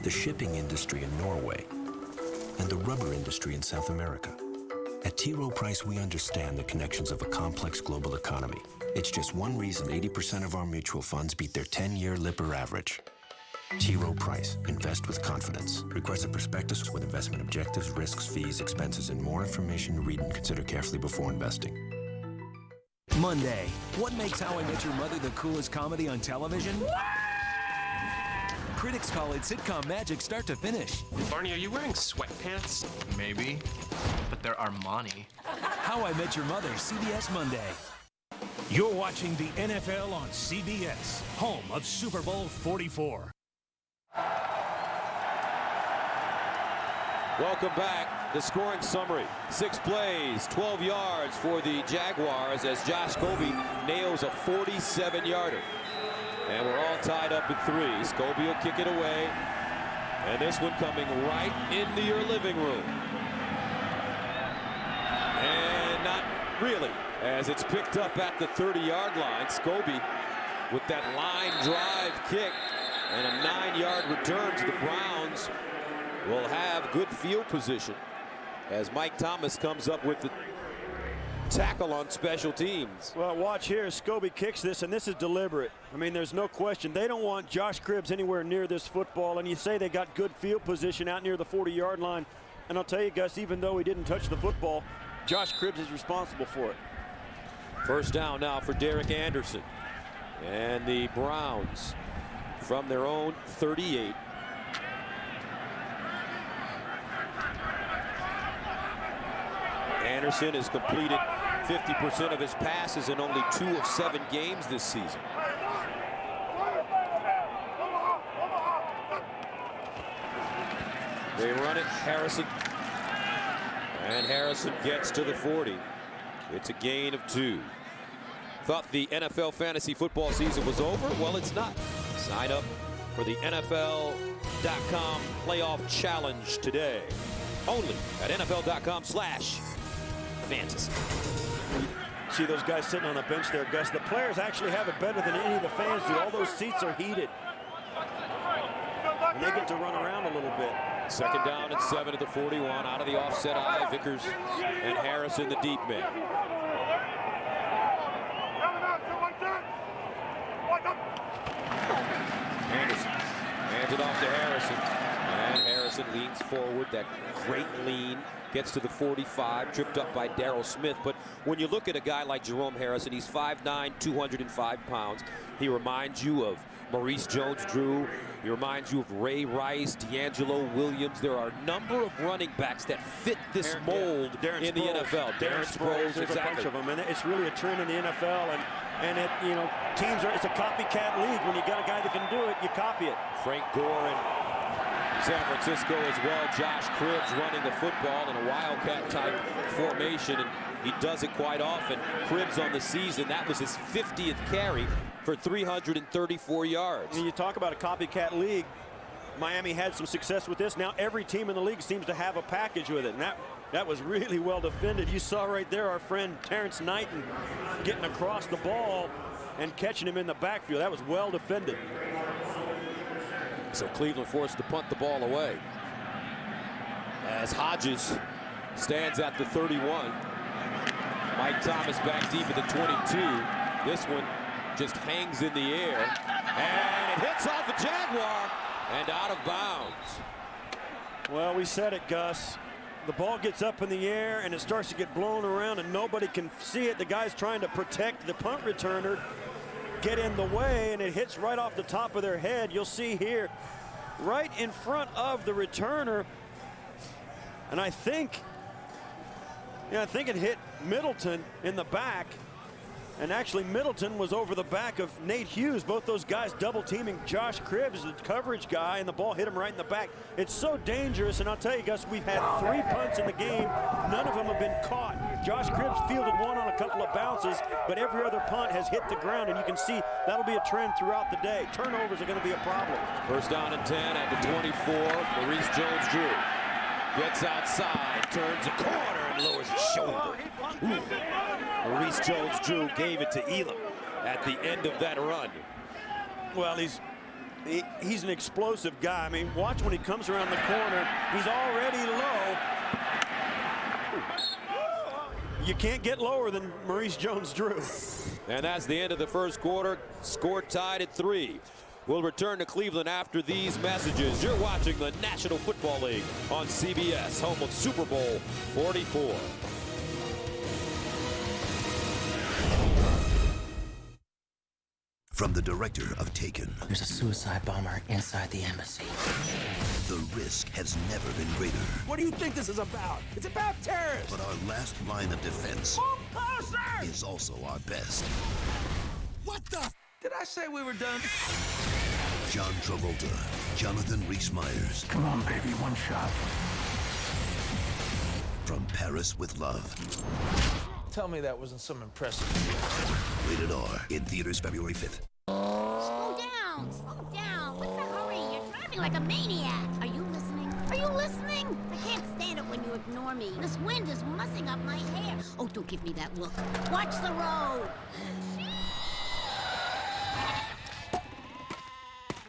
the shipping industry in Norway, and the rubber industry in South America? At T. Rowe Price, we understand the connections of a complex global economy. It's just one reason 80% of our mutual funds beat their 10-year Lipper average. T. Rowe Price. Invest with confidence. Request a prospectus with investment objectives, risks, fees, expenses, and more information to read and consider carefully before investing. Monday. What makes How I Met Your Mother the coolest comedy on television? Critics call it sitcom magic start to finish. Barney, are you wearing sweatpants? Maybe, but they're Armani. How I Met Your Mother, CBS Monday. You're watching the NFL on CBS, home of Super Bowl 44. Welcome back. The scoring summary. 6 plays, 12 yards for the Jaguars as Josh Scobie nails a 47-yarder. And we're all tied up at 3. Scobie will kick it away. And this one coming right into your living room. And not really, as it's picked up at the 30-yard line. Scobie with that line drive kick and a 9-yard return to the Browns will have good field position as Mike Thomas comes up with the tackle on special teams. Well, watch here. Scobie kicks this, and this is deliberate. I mean, there's no question. They don't want Josh Cribbs anywhere near this football, and you say they got good field position out near the 40-yard line. And I'll tell you, Gus, even though he didn't touch the football, Josh Cribbs is responsible for it. First down now for Derek Anderson. And the Browns from their own 38. Anderson has completed 50% of his passes in only 2 of 7 games this season. They run it, Harrison. And Harrison gets to the 40. It's a gain of 2. Thought the NFL fantasy football season was over? Well, it's not. Sign up for the NFL.com playoff challenge today. Only at NFL.com/fantasy. See those guys sitting on the bench there, Gus. The players actually have it better than any of the fans do. All those seats are heated. And they get to run around a little bit. Second down and 7 at the 41. Out of the offset eye, Vickers and Harrison, the deep man. Anderson hands it off to Harrison. And Harrison leans forward. That great lean. Gets to the 45, tripped up by Darryl Smith. But when you look at a guy like Jerome Harrison, he's 5'9", 205 pounds. He reminds you of Maurice Jones-Drew. He reminds you of Ray Rice, D'Angelo Williams. There are a number of running backs that fit this mold in the NFL. Darren Sproles, there's a bunch of them, and it's really a trend in the NFL. And it, you know, teams are, it's a copycat league. When you got a guy that can do it, you copy it. Frank Gore in San Francisco as well. Josh Cribbs running the football in a Wildcat type formation, and he does it quite often. Cribbs on the season, that was his 50th carry for 334 yards. And you talk about a copycat league. Miami had some success with this. Now every team in the league seems to have a package with it, and that was really well defended. You saw right there our friend Terrence Knighton getting across the ball and catching him in the backfield. That was well defended. So Cleveland forced to punt the ball away as Hodges stands at the 31. Mike Thomas back deep at the 22. This one just hangs in the air, and it hits off a Jaguar and out of bounds. Well, we said it, Gus. The ball gets up in the air and it starts to get blown around and nobody can see it. The guy's trying to protect the punt returner, get in the way, and it hits right off the top of their head. You'll see here, right in front of the returner. And I think it hit Middleton in the back. And actually Middleton was over the back of Nate Hughes. Both those guys double teaming Josh Cribbs, the coverage guy, and the ball hit him right in the back. It's so dangerous, and I'll tell you, Gus, we've had 3 punts in the game. None of them have been caught. Josh Cribbs fielded one on a couple of bounces, but every other punt has hit the ground, and you can see that'll be a trend throughout the day. Turnovers are going to be a problem. First down and 10 at the 24. Maurice Jones-Drew gets outside, turns a corner, and lowers his shoulder. Ooh. Maurice Jones-Drew gave it to Elam at the end of that run. Well, he's an explosive guy. I mean, watch when he comes around the corner. He's already low. You can't get lower than Maurice Jones-Drew. And that's the end of the first quarter. Score tied at 3. We'll return to Cleveland after these messages. You're watching the National Football League on CBS, home of Super Bowl 44. From the director of Taken. There's a suicide bomber inside the embassy. The risk has never been greater. What do you think this is about? It's about terrorists! But our last line of defense is also our best. What the? Did I say we were done? John Travolta, Jonathan Rhys-Meyers. Come on, baby, one shot. From Paris with Love. Tell me that wasn't some impressive. Rated R, in theaters February 5th. Slow down, slow down. What's the hurry? You're driving like a maniac. Are you you listening? I can't stand it when you ignore me. This wind is mussing up my hair. Oh, don't give me that look. Watch the road.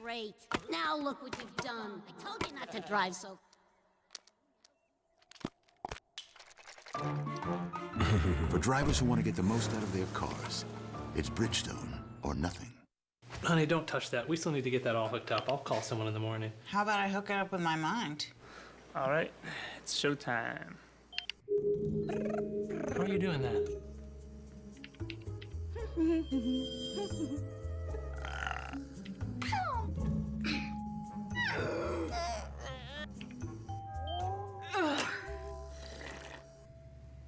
Great. Now look what you've done. I told you not to drive so... For drivers who want to get the most out of their cars, it's Bridgestone or nothing. Honey, don't touch that. We still need to get that all hooked up. I'll call someone in the morning. How about I hook it up with my mind? All right, it's showtime. How are you doing that?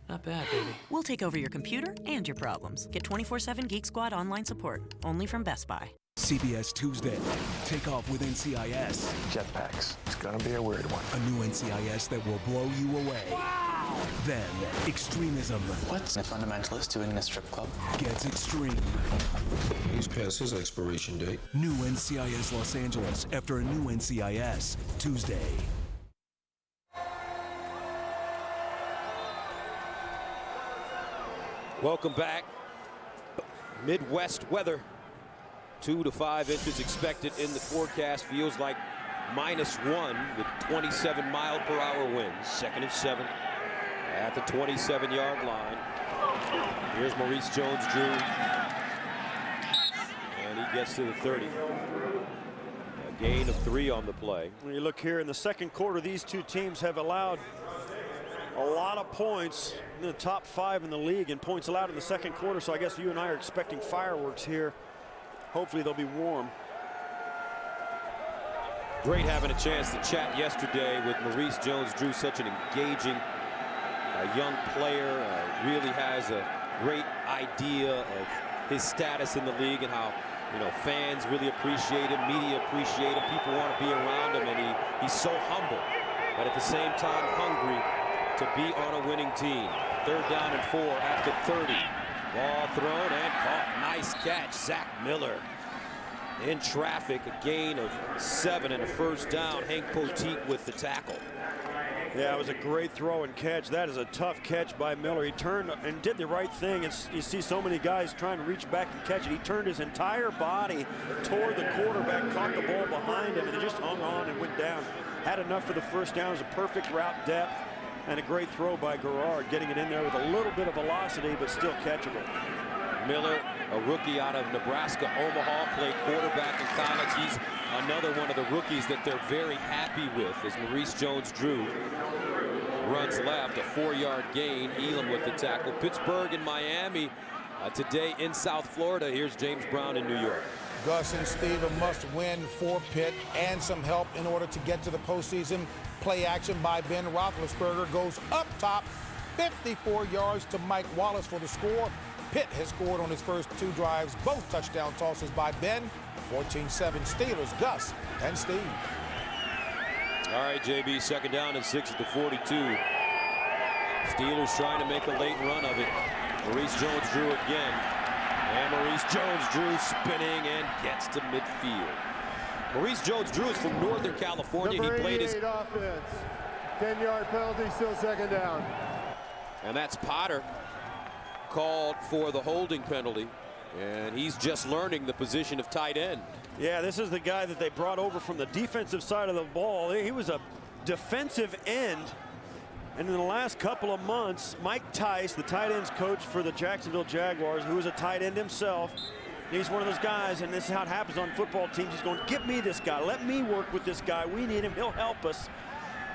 Not bad, baby. We'll take over your computer and your problems. Get 24/7 Geek Squad online support, only from Best Buy. CBS Tuesday. Take off with NCIS. Jetpacks. It's gonna be a weird one. A new NCIS that will blow you away. Wow! Then, extremism. What's a fundamentalist doing in a strip club? Gets extreme. He's past his expiration date. New NCIS Los Angeles after a new NCIS Tuesday. Welcome back. Midwest weather. 2 to 5 inches expected in the forecast. Feels like -1 with 27-mile-per-hour winds. 2nd and 7 at the 27-yard line. Here's Maurice Jones-Drew. And he gets to the 30. A gain of 3 on the play. When you look here in the second quarter, these two teams have allowed a lot of points in the top 5 in the league in points allowed in the second quarter. So I guess you and I are expecting fireworks here. Hopefully they'll be warm. Great having a chance to chat yesterday with Maurice Jones-Drew, such an engaging young player, really has a great idea of his status in the league and how, you know, fans really appreciate him, media appreciate him, people want to be around him, and he's so humble, but at the same time hungry to be on a winning team. 3rd down and 4 at the 30. Ball thrown and caught. Nice catch, Zach Miller. In traffic, a gain of 7 and a 1st down. Hank Poteet with the tackle. Yeah, it was a great throw and catch. That is a tough catch by Miller. He turned and did the right thing. You see so many guys trying to reach back and catch it. He turned his entire body toward the quarterback, caught the ball behind him, and it just hung on and went down. Had enough for the 1st down. It was a perfect route depth. And a great throw by Garrard, getting it in there with a little bit of velocity, but still catchable. Miller, a rookie out of Nebraska, Omaha, played quarterback in college. He's another one of the rookies that they're very happy with as Maurice Jones-Drew runs left, a 4-yard gain. Elam with the tackle. Pittsburgh and Miami today in South Florida. Here's James Brown in New York. Gus and Steve, a must-win for Pitt and some help in order to get to the postseason. Play action by Ben Roethlisberger goes up top, 54 yards to Mike Wallace for the score. Pitt has scored on his first 2 drives, both touchdown tosses by Ben. 14-7 Steelers, Gus and Steve. All right, JB, 2nd down and 6 at the 42. Steelers trying to make a late run of it. Maurice Jones-Drew again. And Maurice Jones-Drew spinning and gets to midfield. Maurice Jones-Drew is from Northern California. Number he played his offense. 10-yard penalty, still 2nd down. And that's Potter called for the holding penalty. And he's just learning the position of tight end. Yeah, this is the guy that they brought over from the defensive side of the ball. He was a defensive end. And in the last couple of months, Mike Tice, the tight ends coach for the Jacksonville Jaguars, who is a tight end himself, he's one of those guys, and this is how it happens on football teams. He's going, give me this guy. Let me work with this guy. We need him. He'll help us.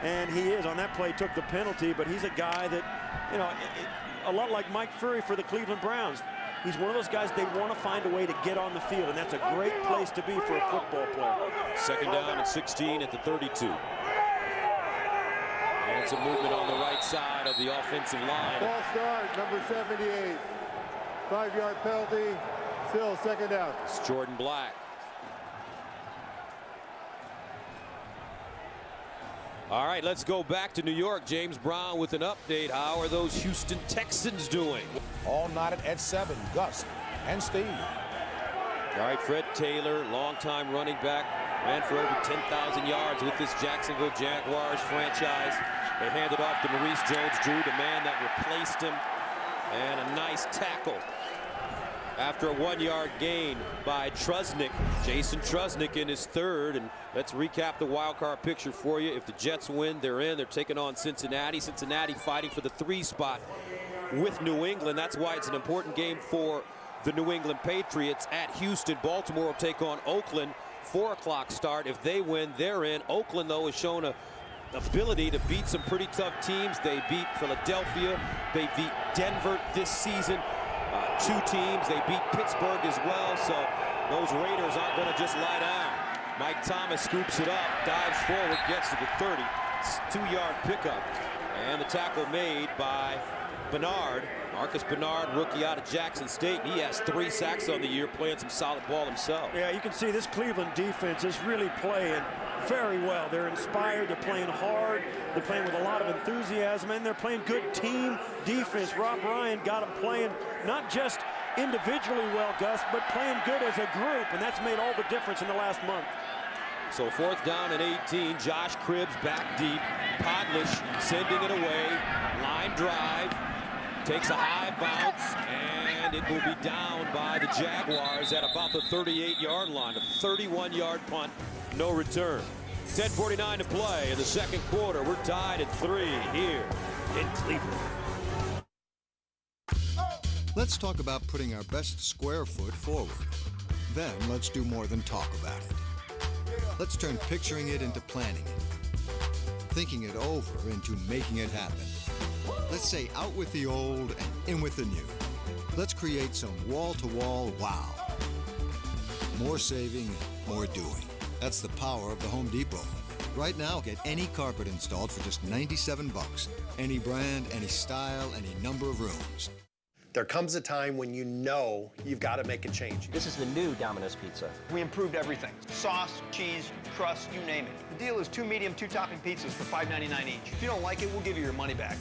And he is. On that play, took the penalty, but he's a guy that, you know, a lot like Mike Furry for the Cleveland Browns. He's one of those guys they want to find a way to get on the field, and that's a great place to be for a football player. 2nd down and 16 at the 32. And some movement on the right side of the offensive line. Ball start, number 78. 5-yard penalty. Still 2nd down. It's Jordan Black. All right, let's go back to New York. James Brown with an update. How are those Houston Texans doing? All knotted at 7. Gus and Steve. All right, Fred Taylor, longtime running back, ran for over 10,000 yards with this Jacksonville Jaguars franchise. They handed off to Maurice Jones-Drew, the man that replaced him, and a nice tackle after a 1-yard gain by Trusnick. Jason Trusnick in his third. And let's recap the wild card picture for you. If the Jets win, they're in. They're taking on Cincinnati. Cincinnati fighting for the 3 spot with New England. That's why it's an important game for the New England Patriots at Houston. Baltimore will take on Oakland. 4 o'clock start. If they win, they're in. Oakland, though, has shown a ability to beat some pretty tough teams. They beat Philadelphia. They beat Denver this season. 2 teams. They beat Pittsburgh as well. So those Raiders aren't going to just lie down. Mike Thomas scoops it up, dives forward, gets to the 30. It's a 2-yard pickup. And the tackle made by Bernard. Marcus Bernard, rookie out of Jackson State. He has 3 sacks on the year, playing some solid ball himself. Yeah, you can see this Cleveland defense is really playing very well. They're inspired. They're playing hard. They're playing with a lot of enthusiasm, and they're playing good team defense. Rob Ryan got them playing not just individually well, Gus, but playing good as a group, and that's made all the difference in the last month. So 4th down and 18. Josh Cribbs back deep. Podlish sending it away. Line drive. Takes a high bounce, and it will be down by the Jaguars at about the 38-yard line. A 31-yard punt, no return. 10:49 to play in the second quarter. We're tied at 3 here in Cleveland. Let's talk about putting our best square foot forward. Then let's do more than talk about it. Let's turn picturing it into planning it. Thinking it over into making it happen. Let's say out with the old and in with the new. Let's create some wall-to-wall wow. More saving, more doing. That's the power of the Home Depot. Right now, get any carpet installed for just $97. Any brand, any style, any number of rooms. There comes a time when you know you've got to make a change. This is the new Domino's Pizza. We improved everything. Sauce, cheese, crust, you name it. The deal is 2 medium, 2-topping pizzas for $5.99 each. If you don't like it, we'll give you your money back.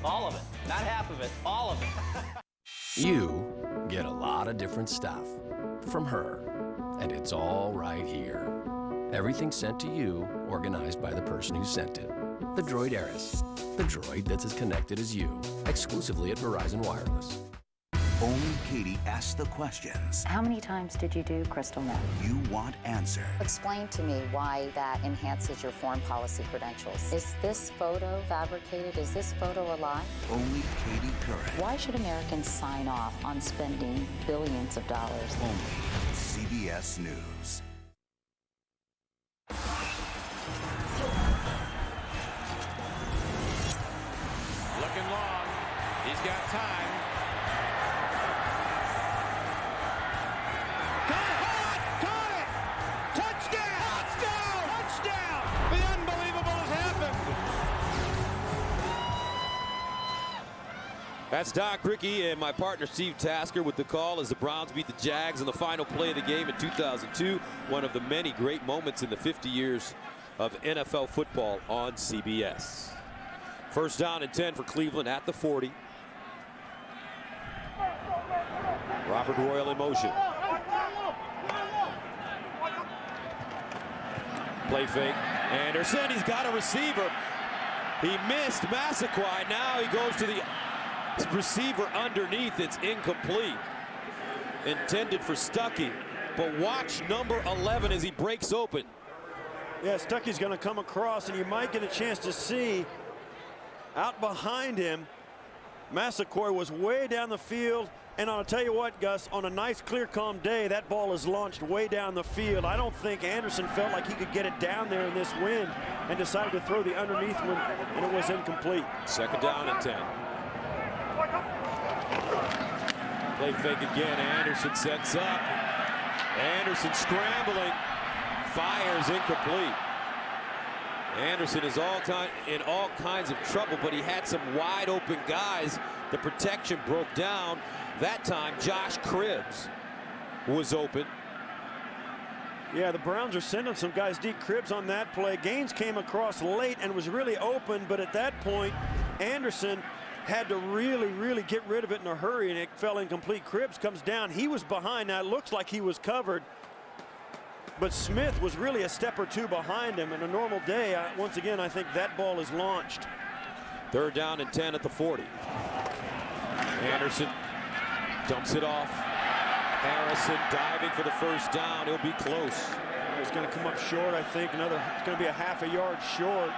All of it. Not half of it. All of it. You get a lot of different stuff from her, and it's all right here. Everything sent to you, organized by the person who sent it. The Droid Heiress. The droid that's as connected as you. Exclusively at Verizon Wireless. Only Katie asks the questions. How many times did you do crystal meth? You want answers. Explain to me why that enhances your foreign policy credentials. Is this photo fabricated? Is this photo a lie? Only Katie Curran. Why should Americans sign off on spending billions of dollars? Only CBS News. Looking long. He's got time. That's Doc Rickey and my partner Steve Tasker with the call as the Browns beat the Jags in the final play of the game in 2002. One of the many great moments in the 50 years of NFL football on CBS. 1st down and 10 for Cleveland at the 40. Robert Royal in motion. Play fake. Anderson, he's got a receiver. He missed Massaquoi. Now he goes to the receiver underneath. It's incomplete. Intended for Stuckey. But watch number 11 as he breaks open. Yeah, Stuckey's going to come across, and you might get a chance to see out behind him. Massaquoi was way down the field. And I'll tell you what, Gus, on a nice, clear, calm day, that ball is launched way down the field. I don't think Anderson felt like he could get it down there in this wind and decided to throw the underneath one, and it was incomplete. 2nd down and 10. Play fake again. Anderson sets up. Anderson scrambling. Fires incomplete. Anderson is in all kinds of trouble, but he had some wide open guys. The protection broke down. That time, Josh Cribbs was open. Yeah, the Browns are sending some guys deep. Cribbs on that play. Gaines came across late and was really open, but at that point, Anderson had to really get rid of it in a hurry, and it fell incomplete. Cribbs comes down. He was behind. Now it looks like he was covered, but Smith was really a step or two behind him. In a normal day, once again, I think that ball is launched. 3rd down and 10 at the 40. Anderson dumps it off. Harrison diving for the 1st down. He'll be close. He's going to come up short, I think. It's going to be a half a yard short.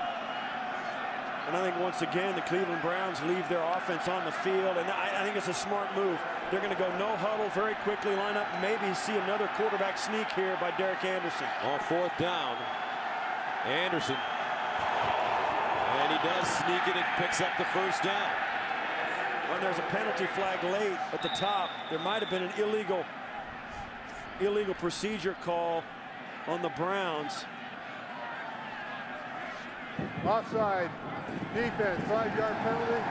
And I think once again, the Cleveland Browns leave their offense on the field. And I think it's a smart move. They're going to go no huddle very quickly, line up, maybe see another quarterback sneak here by Derek Anderson. On 4th down, Anderson. And he does sneak it and picks up the 1st down. When there's a penalty flag late at the top, there might have been an illegal procedure call on the Browns. Offside. Defense, 5-yard penalty.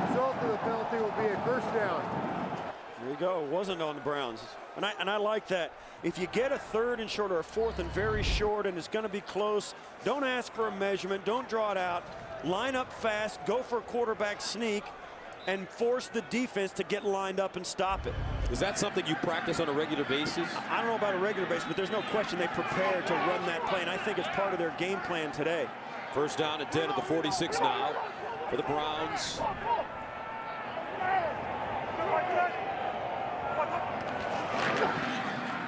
Result of the penalty will be a 1st down. There you go. It wasn't on the Browns. And I like that. If you get a 3rd and short or a 4th and very short and it's going to be close, don't ask for a measurement. Don't draw it out. Line up fast. Go for a quarterback sneak and force the defense to get lined up and stop it. Is that something you practice on a regular basis? I don't know about a regular basis, but there's no question they prepare to run that play, and I think it's part of their game plan today. 1st down and 10 at the 46 now for the Browns.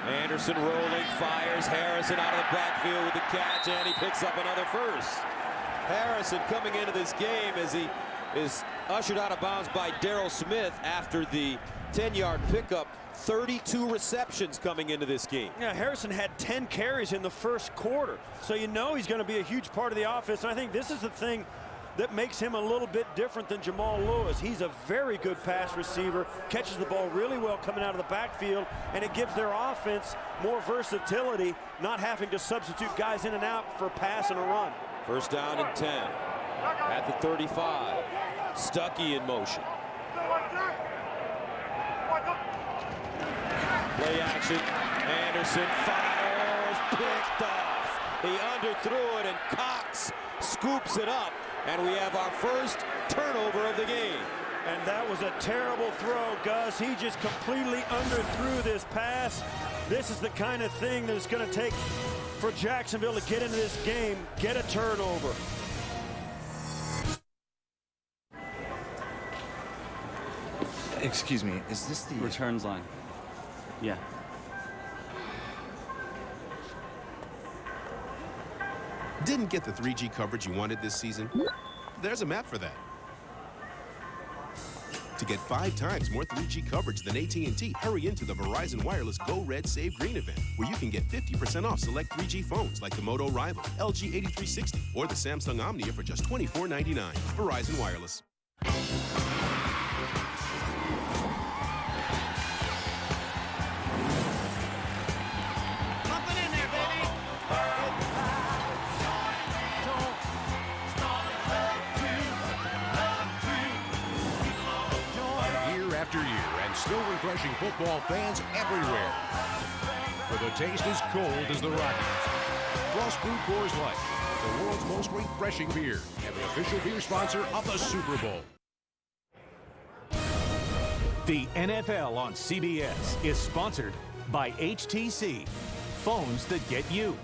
Anderson rolling, fires. Harrison out of the backfield with the catch, and he picks up another 1st. Harrison coming into this game as he is ushered out of bounds by Darrell Smith after the 10-yard pickup. 32 receptions coming into this game. Yeah, Harrison had 10 carries in the 1st quarter, so you know he's going to be a huge part of the offense. And I think this is the thing that makes him a little bit different than Jamal Lewis. He's a very good pass receiver, catches the ball really well coming out of the backfield, and it gives their offense more versatility, not having to substitute guys in and out for pass and a run. 1st down and 10 at the 35. Stuckey in motion. Play action. Anderson fires, picked off. He underthrew it, and Cox scoops it up, and we have our 1st turnover of the game. And that was a terrible throw, Gus. He just completely underthrew this pass. This is the kind of thing that it's going to take for Jacksonville to get into this game, get a turnover. Excuse me, is this the returns line? Yeah. Didn't get the 3G coverage you wanted this season? There's a map for that. To get 5 times more 3G coverage than AT&T, hurry into the Verizon Wireless Go Red Save Green event, where you can get 50% off select 3G phones like the Moto Rival, LG 8360, or the Samsung Omnia for just $24.99. Verizon Wireless. After year, and still refreshing football fans everywhere. For the taste as cold as the Rockies. Plus Brew Coors Light, the world's most refreshing beer, and the official beer sponsor of the Super Bowl. The NFL on CBS is sponsored by HTC, phones that get you.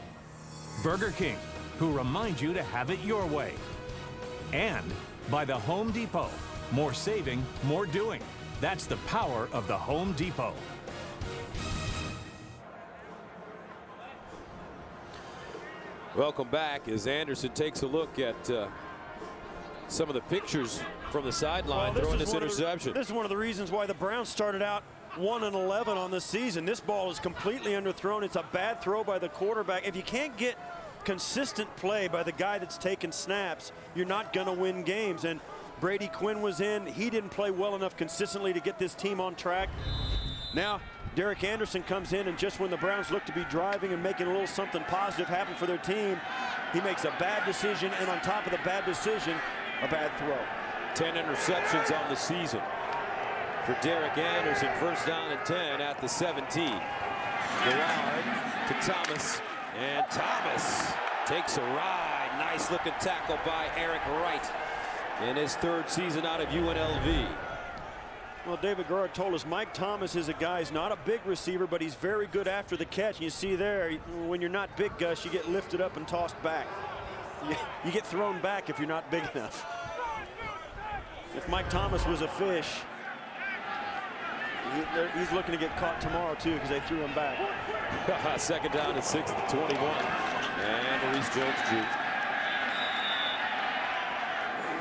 Burger King, who remind you to have it your way. And by the Home Depot, more saving, more doing. That's the power of the Home Depot. Welcome back as Anderson takes a look at some of the pictures from the sideline throwing this interception. This is one of the reasons why the Browns started out 1-11 on this season. This ball is completely underthrown. It's a bad throw by the quarterback. If you can't get consistent play by the guy that's taking snaps, you're not going to win games. And Brady Quinn was in. He didn't play well enough consistently to get this team on track. Now, Derek Anderson comes in, and just when the Browns look to be driving and making a little something positive happen for their team, he makes a bad decision, and on top of the bad decision, a bad throw. 10 interceptions on the season for Derek Anderson. 1st down and 10 at the 17. Garrard to Thomas, and Thomas takes a ride. Nice looking tackle by Eric Wright. in his 3rd season out of UNLV. Well, David Garrard told us Mike Thomas is a guy, he's not a big receiver, but he's very good after the catch. And you see there, when you're not big, Gus, you get lifted up and tossed back. You get thrown back if you're not big enough. If Mike Thomas was a fish, he's looking to get caught tomorrow, too, because they threw him back. 2nd down and 6 at the 21. And Maurice Jones-Drew.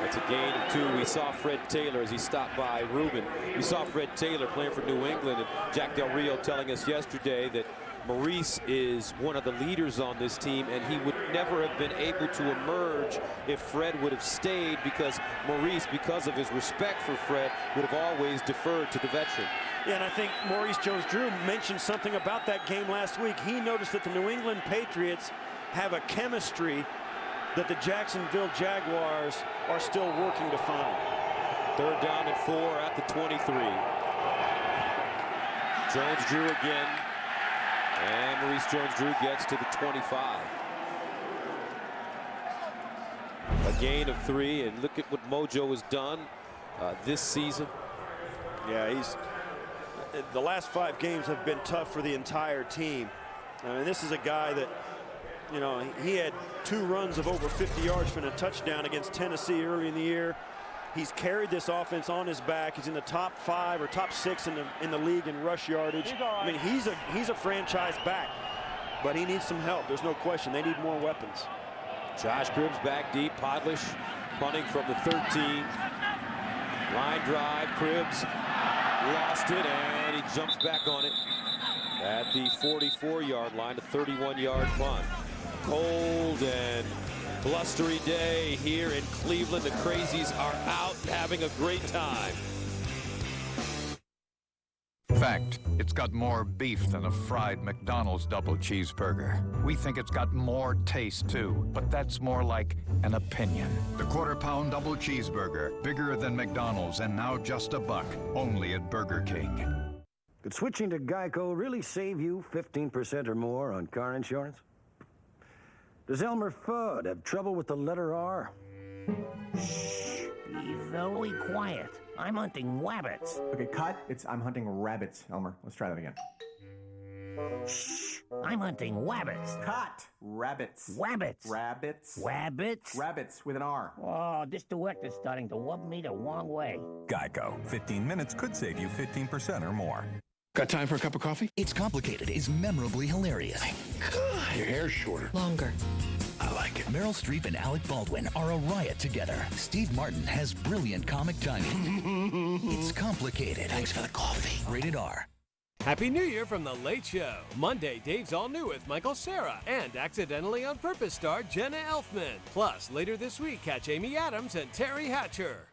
That's a gain of 2. We saw Fred Taylor as he stopped by Reuben. We saw Fred Taylor playing for New England, and Jack Del Rio telling us yesterday that Maurice is one of the leaders on this team, and he would never have been able to emerge if Fred would have stayed, because Maurice, because of his respect for Fred, would have always deferred to the veteran. Yeah, and I think Maurice Jones-Drew mentioned something about that game last week. He noticed that the New England Patriots have a chemistry that the Jacksonville Jaguars are still working to find. 3rd down and 4 at the 23. Jones-Drew again. And Maurice Jones-Drew gets to the 25. A gain of 3, and look at what Mojo has done this season. Yeah, the last 5 games have been tough for the entire team. And this is a guy that, you know, he had 2 runs of over 50 yards for a touchdown against Tennessee early in the year. He's carried this offense on his back. He's in the top 5 or top 6 in the league in rush yardage. I mean, he's a franchise back, but he needs some help. There's no question. They need more weapons. Josh Cribbs back deep. Podlish punting from the 13. Line drive. Cribbs lost it, and he jumps back on it at the 44-yard line. A 31-yard punt. Cold and blustery day here in Cleveland. The crazies are out having a great time. Fact, it's got more beef than a fried McDonald's double cheeseburger. We think it's got more taste too, but that's more like an opinion. The quarter-pound double cheeseburger, bigger than McDonald's and now just $1, only at Burger King. Could switching to Geico really save you 15% or more on car insurance? Does Elmer Fudd have trouble with the letter R? Shh, be very quiet. I'm hunting rabbits. Okay, cut. I'm hunting rabbits, Elmer. Let's try that again. Shh, I'm hunting rabbits. Cut. Rabbits. Rabbits. Rabbits. Rabbits. Rabbits with an R. Oh, this director's starting to rub me the wrong way. Geico. 15 minutes could save you 15% or more. Got time for a cup of coffee? It's Complicated is memorably hilarious. My God, your hair's shorter. Longer. I like it. Meryl Streep and Alec Baldwin are a riot together. Steve Martin has brilliant comic timing. It's Complicated. Thanks for the coffee. Rated R. Happy New Year from The Late Show. Monday, Dave's All New with Michael Cera and Accidentally on Purpose star Jenna Elfman. Plus, later this week, catch Amy Adams and Terry Hatcher.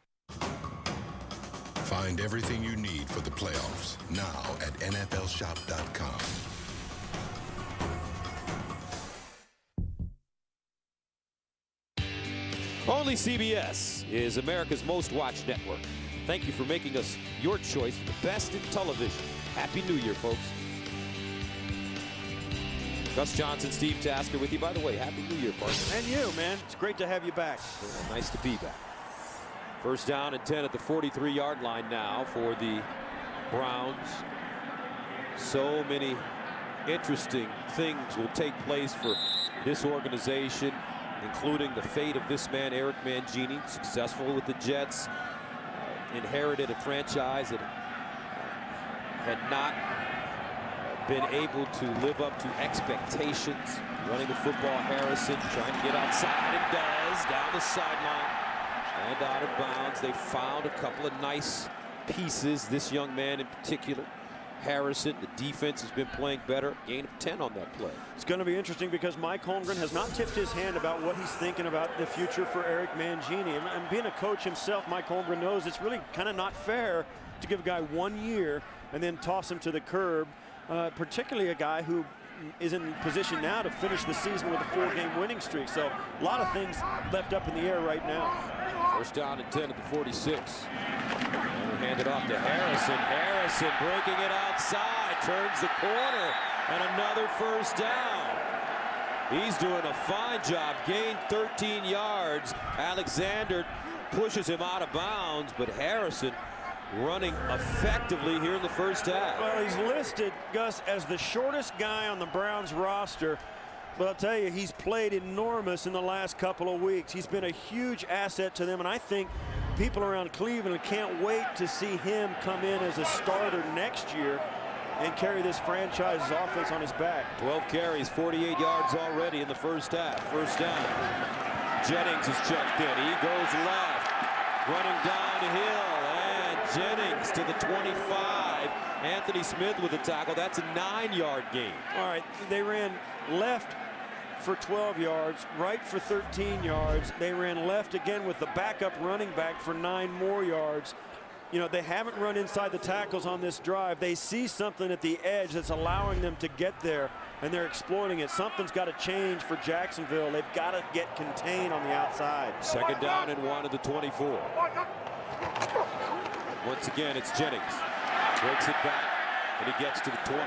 Find everything you need for the playoffs now at NFLshop.com. Only CBS is America's most watched network. Thank you for making us your choice for the best in television. Happy New Year, folks. Gus Johnson, Steve Tasker with you. By the way, Happy New Year, partner. And you, man. It's great to have you back. Nice to be back. 1st down and 10 at the 43-yard line now for the Browns. So many interesting things will take place for this organization, including the fate of this man, Eric Mangini, successful with the Jets, inherited a franchise that had not been able to live up to expectations. Running the football, Harrison trying to get outside, and does, down the sideline. And out of bounds. They found a couple of nice pieces. This young man in particular, Harrison. The defense has been playing better. Gain of 10 on that play. It's going to be interesting because Mike Holmgren has not tipped his hand about what he's thinking about the future for Eric Mangini. And being a coach himself, Mike Holmgren knows it's really kind of not fair to give a guy 1 year and then toss him to the curb, particularly a guy who is in position now to finish the season with a 4-game winning streak. So a lot of things left up in the air right now. 1st down and 10 at the 46. And hand it off to Harrison. Harrison breaking it outside, turns the corner, and another 1st down. He's doing a fine job. Gained 13 yards. Alexander pushes him out of bounds, but Harrison running effectively here in the first half. Well, he's listed, Gus, as the shortest guy on the Browns roster, but I'll tell you, he's played enormous in the last couple of weeks. He's been a huge asset to them, and I think people around Cleveland can't wait to see him come in as a starter next year and carry this franchise's offense on his back. 12 carries, 48 yards already in the first half. First down. Jennings is checked in. He goes left, running down the hill, and Jennings to the 25. Anthony Smith with the tackle. That's a 9-yard gain. All right, they ran left for 12 yards, right for 13 yards. They ran left again with the backup running back for 9 more yards. You know, they haven't run inside the tackles on this drive. They see something at the edge that's allowing them to get there, and they're exploiting it. Something's got to change for Jacksonville. They've got to get contained on the outside. Second down and 1 at the 24. Once again, it's Jennings. Breaks it back, and he gets to the 20.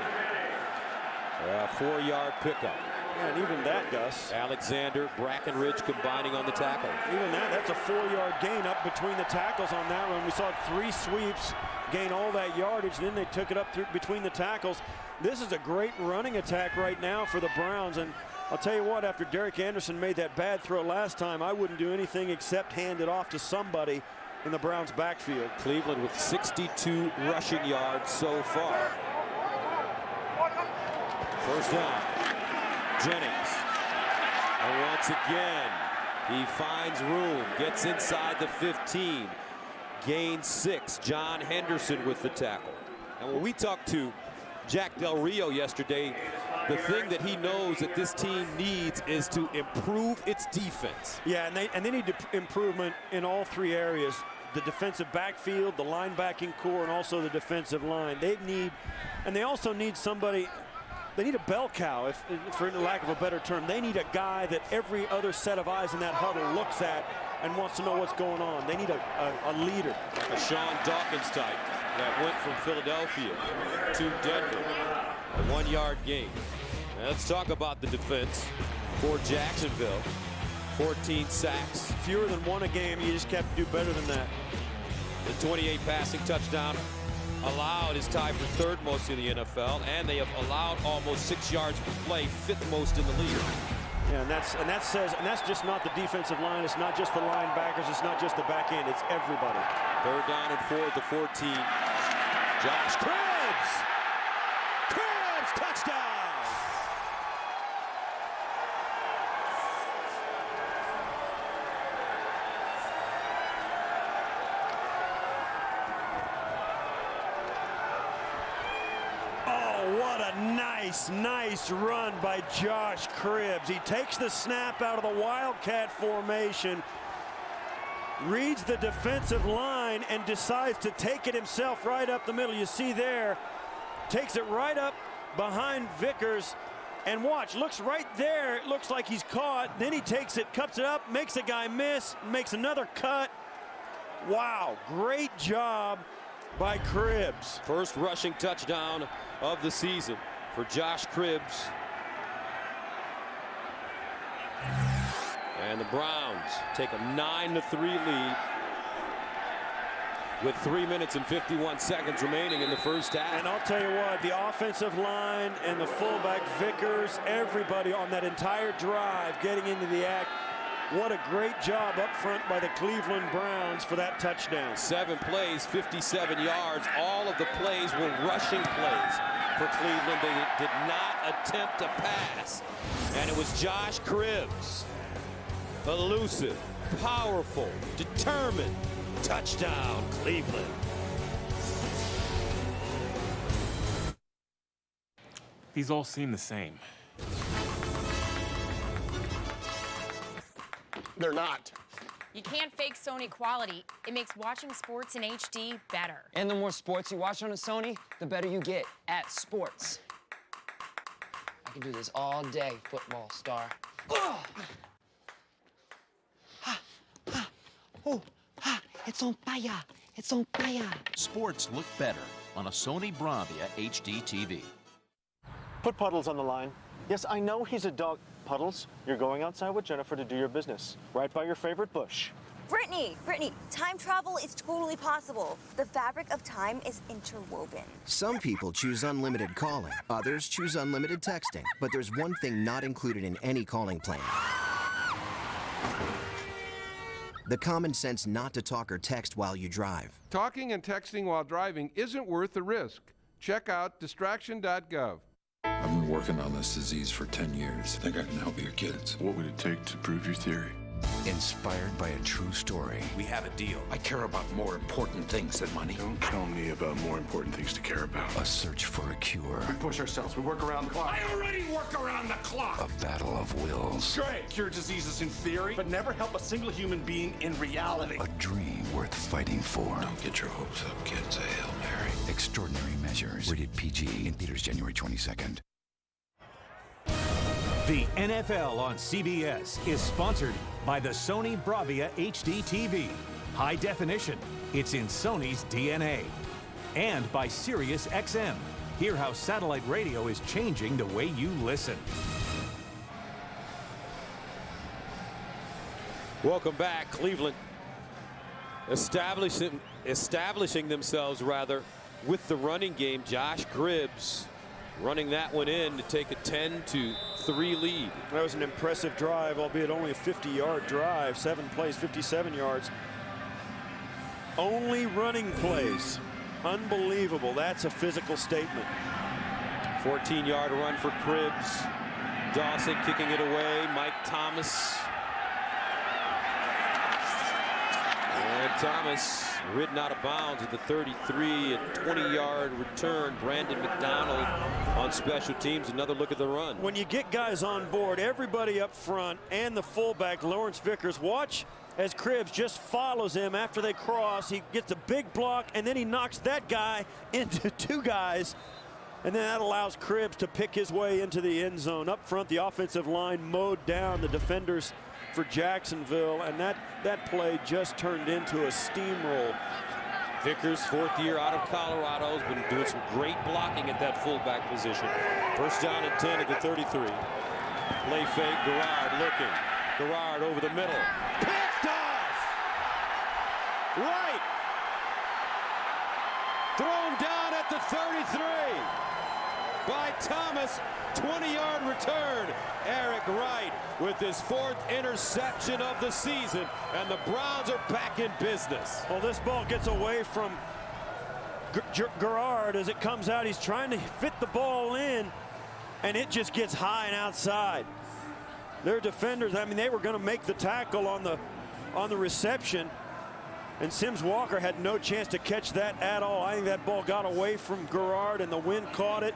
4-yard pickup. And even that, Gus. Alexander, Brackenridge combining on the tackle. Even that's a 4-yard gain up between the tackles on that one. We saw 3 sweeps gain all that yardage, and then they took it up through between the tackles. This is a great running attack right now for the Browns, and I'll tell you what, after Derek Anderson made that bad throw last time, I wouldn't do anything except hand it off to somebody in the Browns backfield. Cleveland with 62 rushing yards so far. First down. Jennings, and once again he finds room, gets inside the 15, gains 6. John Henderson with the tackle. And when we talked to Jack Del Rio yesterday, the thing that he knows that this team needs is to improve its defense. Yeah, and they need improvement in all 3 areas: the defensive backfield, the linebacking core, and also the defensive line. They also need somebody. They need a bell cow, for lack of a better term. They need a guy that every other set of eyes in that huddle looks at and wants to know what's going on. They need a leader. A Sean Dawkins type that went from Philadelphia to Denver. A 1-yard gain. Now let's talk about the defense for Jacksonville. 14 sacks. Fewer than 1 a game. You just have to do better than that. The 28 passing touchdown allowed is tied for 3rd most in the NFL, and they have allowed almost 6 yards per play, 5th most in the league. Yeah, and that's just not the defensive line. It's not just the linebackers. It's not just the back end. It's everybody. 3rd down and 4 at the 14. Josh Cribbs! Cribbs, touchdown! What a nice run by Josh Cribbs. He takes the snap out of the Wildcat formation, reads the defensive line, and decides to take it himself right up the middle. You see there, takes it right up behind Vickers, and watch, looks right there. It looks like he's caught. Then he takes it, cups it up, makes a guy miss, makes another cut. Wow, great job by Cribbs. First rushing touchdown of the season for Josh Cribbs. And the Browns take a 9-3 lead with 3 minutes and 51 seconds remaining in the first half. And I'll tell you what, the offensive line and the fullback Vickers, everybody on that entire drive getting into the act. What a great job up front by the Cleveland Browns for that touchdown. 7 plays, 57 yards. All of the plays were rushing plays for Cleveland. They did not attempt to pass. And it was Josh Cribbs. Elusive, powerful, determined. Touchdown, Cleveland. These all seem the same. They're not. You can't fake Sony quality. It makes watching sports in HD better. And the more sports you watch on a Sony, the better you get at sports. I can do this all day, football star. It's on fire. It's on fire. Sports look better on a Sony Bravia HD TV. Put Puddles on the line. Yes, I know he's a dog. Puddles, you're going outside with Jennifer to do your business, right by your favorite bush. Brittany, time travel is totally possible. The fabric of time is interwoven. Some people choose unlimited calling. Others choose unlimited texting. But there's one thing not included in any calling plan. The common sense not to talk or text while you drive. Talking and texting while driving isn't worth the risk. Check out distraction.gov. I've been working on this disease for 10 years. I think I can help your kids. What would it take to prove your theory? Inspired by a true story. We have a deal. I care about more important things than money. Don't tell me about more important things to care about. A search for a cure. We push ourselves. We work around the clock. I already work around the clock. A battle of wills. Great. Cure diseases in theory, but never help a single human being in reality. A dream worth fighting for. Don't get your hopes up, kids. A Hail Mary. Extraordinary Measures. Rated PG. In theaters January 22nd. The NFL on CBS is sponsored by the Sony Bravia HD TV. High definition, it's in Sony's DNA. And by Sirius XM. Hear how satellite radio is changing the way you listen. Welcome back. Cleveland establishing themselves with the running game. Josh Cribbs running that one in to take a 10-3 lead. That was an impressive drive, albeit only a 50-yard drive. 7 plays, 57 yards. Only running plays. Unbelievable. That's a physical statement. 14-yard run for Cribbs. Dawson kicking it away. Mike Thomas. And Thomas ridden out of bounds at the 33, a 20-yard return. Brandon McDonald on special teams. Another look at the run. When you get guys on board, everybody up front and the fullback, Lawrence Vickers, watch as Cribbs just follows him after they cross. He gets a big block, and then he knocks that guy into 2 guys. And then that allows Cribbs to pick his way into the end zone. Up front, the offensive line mowed down the defenders for Jacksonville, and that play just turned into a steamroll. Vickers, 4th year out of Colorado, has been doing some great blocking at that fullback position. First down and 10 at the 33. Play fake, Garrard looking. Garrard over the middle. Picked off! Right! Thrown down at the 33 by Thomas. 20-yard return. Eric Wright with his 4th interception of the season, and the Browns are back in business. Well, this ball gets away from Garrard as it comes out. He's trying to fit the ball in, and it just gets high and outside. Their defenders, I mean, they were going to make the tackle on the reception, and Sims Walker had no chance to catch that at all. I think that ball got away from Garrard, and the wind caught it.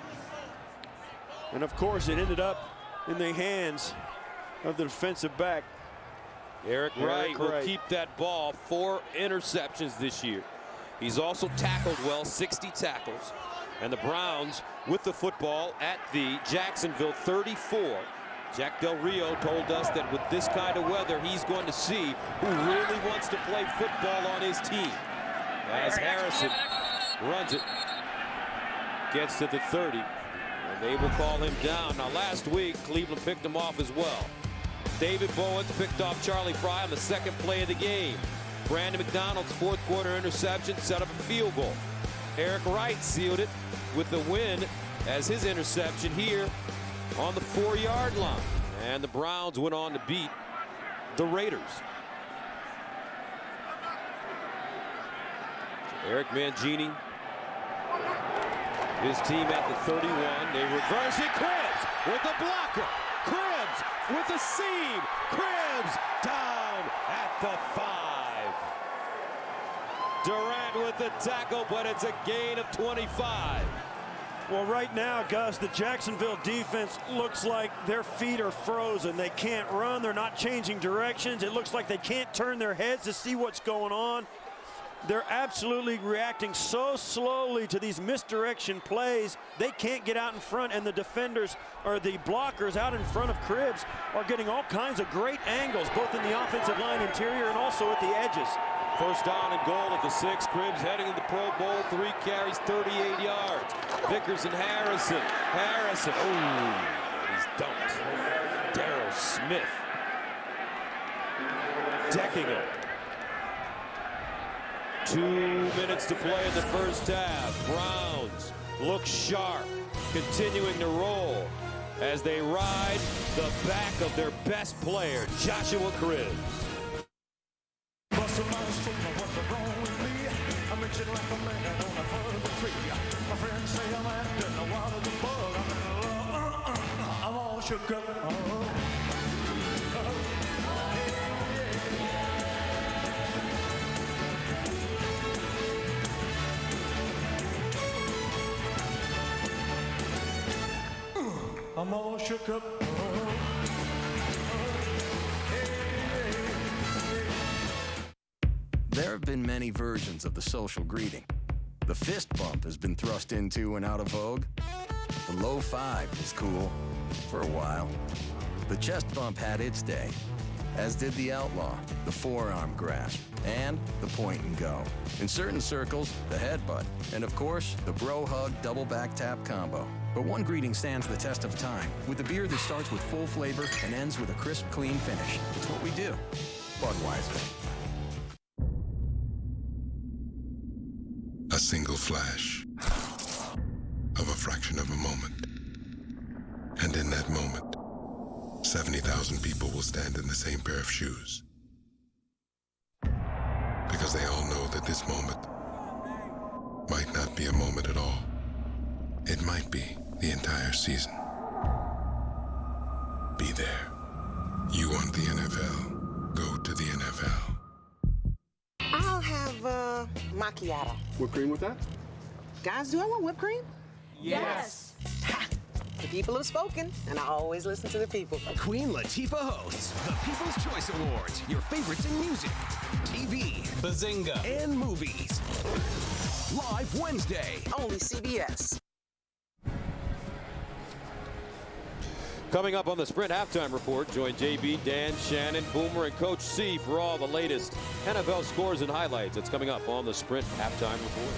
And of course, it ended up in the hands of the defensive back. Eric Wright will keep that ball. 4 interceptions this year. He's also tackled well, 60 tackles. And the Browns with the football at the Jacksonville 34. Jack Del Rio told us that with this kind of weather, he's going to see who really wants to play football on his team. As Harrison runs it, gets to the 30. And they will call him down. Now, last week, Cleveland picked him off as well. David Bowens picked off Charlie Fry on the 2nd play of the game. Brandon McDonald's 4th quarter interception set up a field goal. Eric Wright sealed it with the win as his interception here on the 4-yard line. And the Browns went on to beat the Raiders. Eric Mangini, his team at the 31. They reverse it. Cribbs with the blocker. Cribbs with the seam. Cribbs down at the 5. Durant with the tackle, but it's a gain of 25. Well, right now, Gus, the Jacksonville defense looks like their feet are frozen. They can't run. They're not changing directions. It looks like they can't turn their heads to see what's going on. They're absolutely reacting so slowly to these misdirection plays. They can't get out in front, and the defenders, or the blockers out in front of Cribbs, are getting all kinds of great angles, both in the offensive line interior and also at the edges. First down and goal at the 6. Cribbs heading to the Pro Bowl. 3 carries, 38 yards. Vickers and Harrison. Harrison. Oh, he's dumped. Darryl Smith decking him. 2 minutes to play in the first half. Browns look sharp, continuing to roll as they ride the back of their best player, Joshua Cribbs. I'm all shook up. There have been many versions of the social greeting. The fist bump has been thrust into and out of vogue. The low five was cool for a while. The chest bump had its day, as did the outlaw, the forearm grasp, and the point and go. In certain circles, the headbutt, and of course, the bro hug double back tap combo. But one greeting stands the test of time, with a beer that starts with full flavor and ends with a crisp, clean finish. It's what we do. Budweiser. A single flash of a fraction of a moment. And in that moment, 70,000 people will stand in the same pair of shoes. Because they all know that this moment might not be a moment at all. It might be the entire season. Be there. You want the NFL? Go to the NFL. I'll have macchiato. Whipped cream with that? Guys, do I want whipped cream? Yes. Ha! The people have spoken, and I always listen to the people. Queen Latifah hosts the People's Choice Awards, your favorites in music, TV, Bazinga, and movies. Live Wednesday. Only CBS. Coming up on the Sprint Halftime Report, join JB, Dan, Shannon, Boomer, and Coach C for all the latest NFL scores and highlights. It's coming up on the Sprint Halftime Report.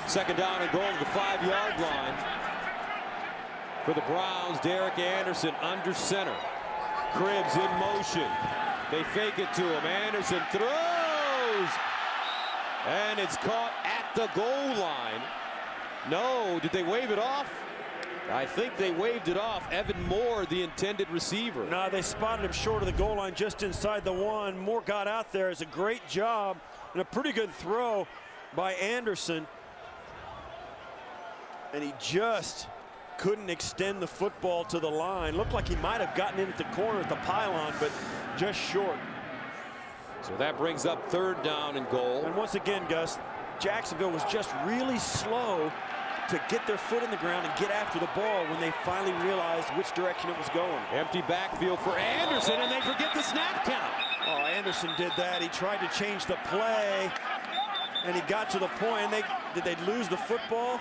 Second down and goal to the 5-yard line. For the Browns, Derek Anderson under center. Cribbs in motion. They fake it to him. Anderson throws! And it's caught at the goal line. No, did they wave it off? I think they waved it off. Evan Moore, the intended receiver. No, they spotted him short of the goal line, just inside the one. Moore got out there. It's a great job and a pretty good throw by Anderson. And he just couldn't extend the football to the line. Looked like he might have gotten in at the corner at the pylon, but just short. So that brings up third down and goal. And once again, Gus, Jacksonville was just really slow to get their foot in the ground and get after the ball when they finally realized which direction it was going. Empty backfield for Anderson, and they forget the snap count. Oh, Anderson did that. He tried to change the play, and he got to the point. And did they lose the football?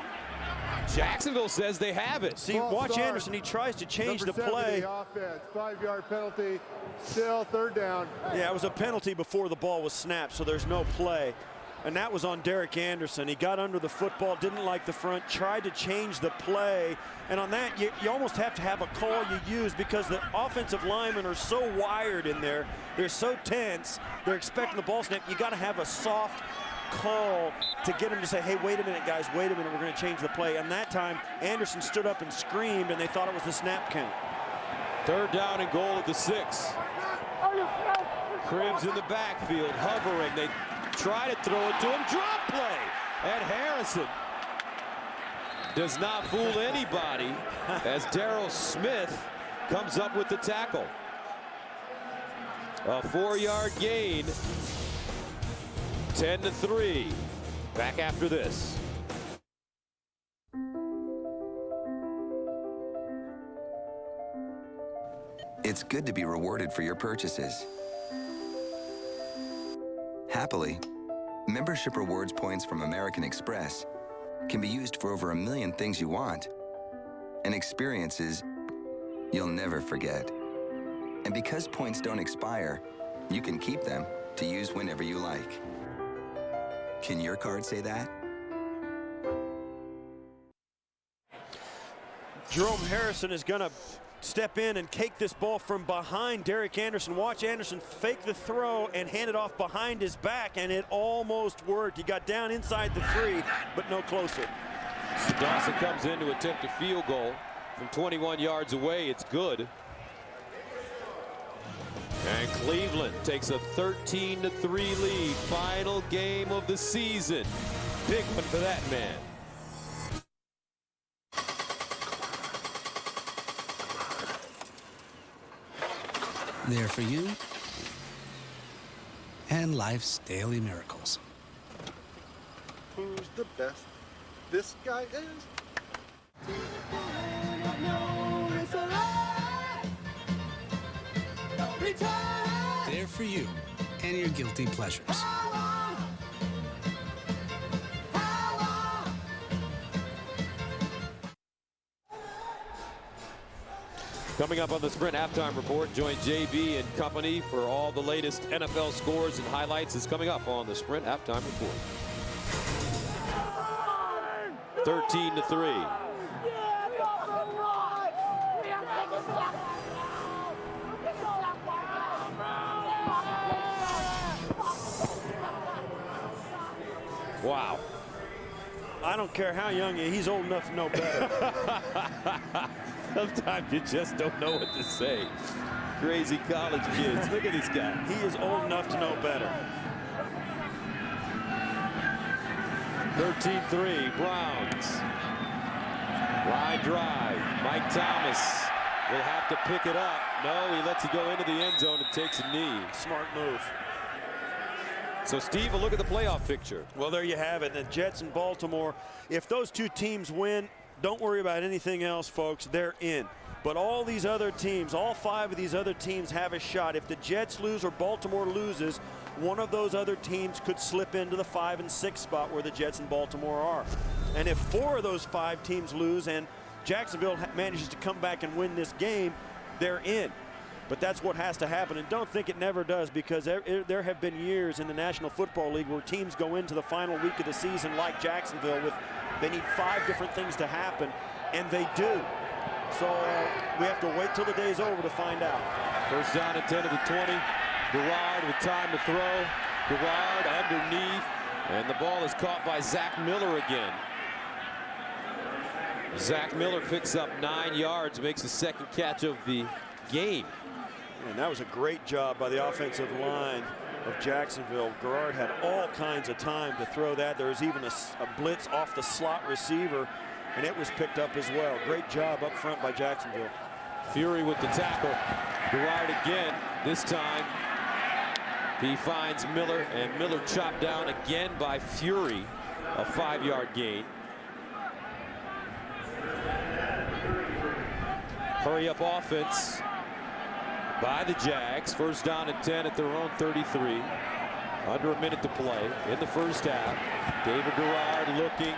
Jacksonville says they have it. See, watch Anderson. He tries to change the play. The offense, 5-yard penalty, still third down. Yeah, it was a penalty before the ball was snapped, so there's no play. And that was on Derek Anderson. He got under the football, didn't like the front, tried to change the play. And on that, you almost have to have a call you use because the offensive linemen are so wired in there. They're so tense. They're expecting the ball snap. You got to have a soft call to get him to say, hey, wait a minute, guys, wait a minute, we're going to change the play. And that time, Anderson stood up and screamed, and they thought it was the snap count. Third down and goal at the 6. Cribbs in the backfield, hovering. They try to throw it to him. Drop play. And Harrison does not fool anybody as Darryl Smith comes up with the tackle. A 4-yard gain. 10-3. Back after this. It's good to be rewarded for your purchases. Happily, membership rewards points from American Express can be used for over 1 million things you want and experiences you'll never forget. And because points don't expire, you can keep them to use whenever you like. Can your card say that? Jerome Harrison is going to step in and take this ball from behind Derek Anderson. Watch Anderson fake the throw and hand it off behind his back, and it almost worked. He got down inside the 3, but no closer. So Dawson comes in to attempt a field goal from 21 yards away. It's good. And Cleveland takes a 13-3 lead. Final game of the season. Big one for that man. There for you and life's daily miracles. Who's the best? This guy is. There for you and your guilty pleasures. Coming up on the Sprint Halftime Report, join JB and company for all the latest NFL scores and highlights. Is coming up on the Sprint Halftime Report. 13-3. Wow. I don't care how young he is, he's old enough to know better. Sometimes you just don't know what to say. Crazy college kids. Look at this guy. He is old enough to know better. 13-3, Browns. Wide drive. Mike Thomas will have to pick it up. No, he lets it go into the end zone and takes a knee. Smart move. So, Steve, a look at the playoff picture. Well, there you have it. The Jets and Baltimore, if those two teams win, don't worry about anything else, folks. They're in. But all these other teams, all 5 of these other teams have a shot. If the Jets lose or Baltimore loses, one of those other teams could slip into the 5 and 6 spot where the Jets and Baltimore are. And if 4 of those 5 teams lose and Jacksonville manages to come back and win this game, they're in. But that's what has to happen, and don't think it never does, because there have been years in the National Football League where teams go into the final week of the season like Jacksonville with they need 5 different things to happen, and they do. So we have to wait till the day's over to find out. First down at 10 of the 20. Garrard with time to throw. Garrard underneath, and the ball is caught by Zach Miller again. Zach Miller picks up 9 yards, makes the second catch of the game. And that was a great job by the offensive line of Jacksonville. Garrard had all kinds of time to throw that. There was even a blitz off the slot receiver, and it was picked up as well. Great job up front by Jacksonville. Fury with the tackle. Garrard again. This time he finds Miller, and Miller chopped down again by Fury. A 5-yard gain. Hurry up offense by the Jags. First down and 10 at their own 33. Under a minute to play in the first half. David Garrard looking,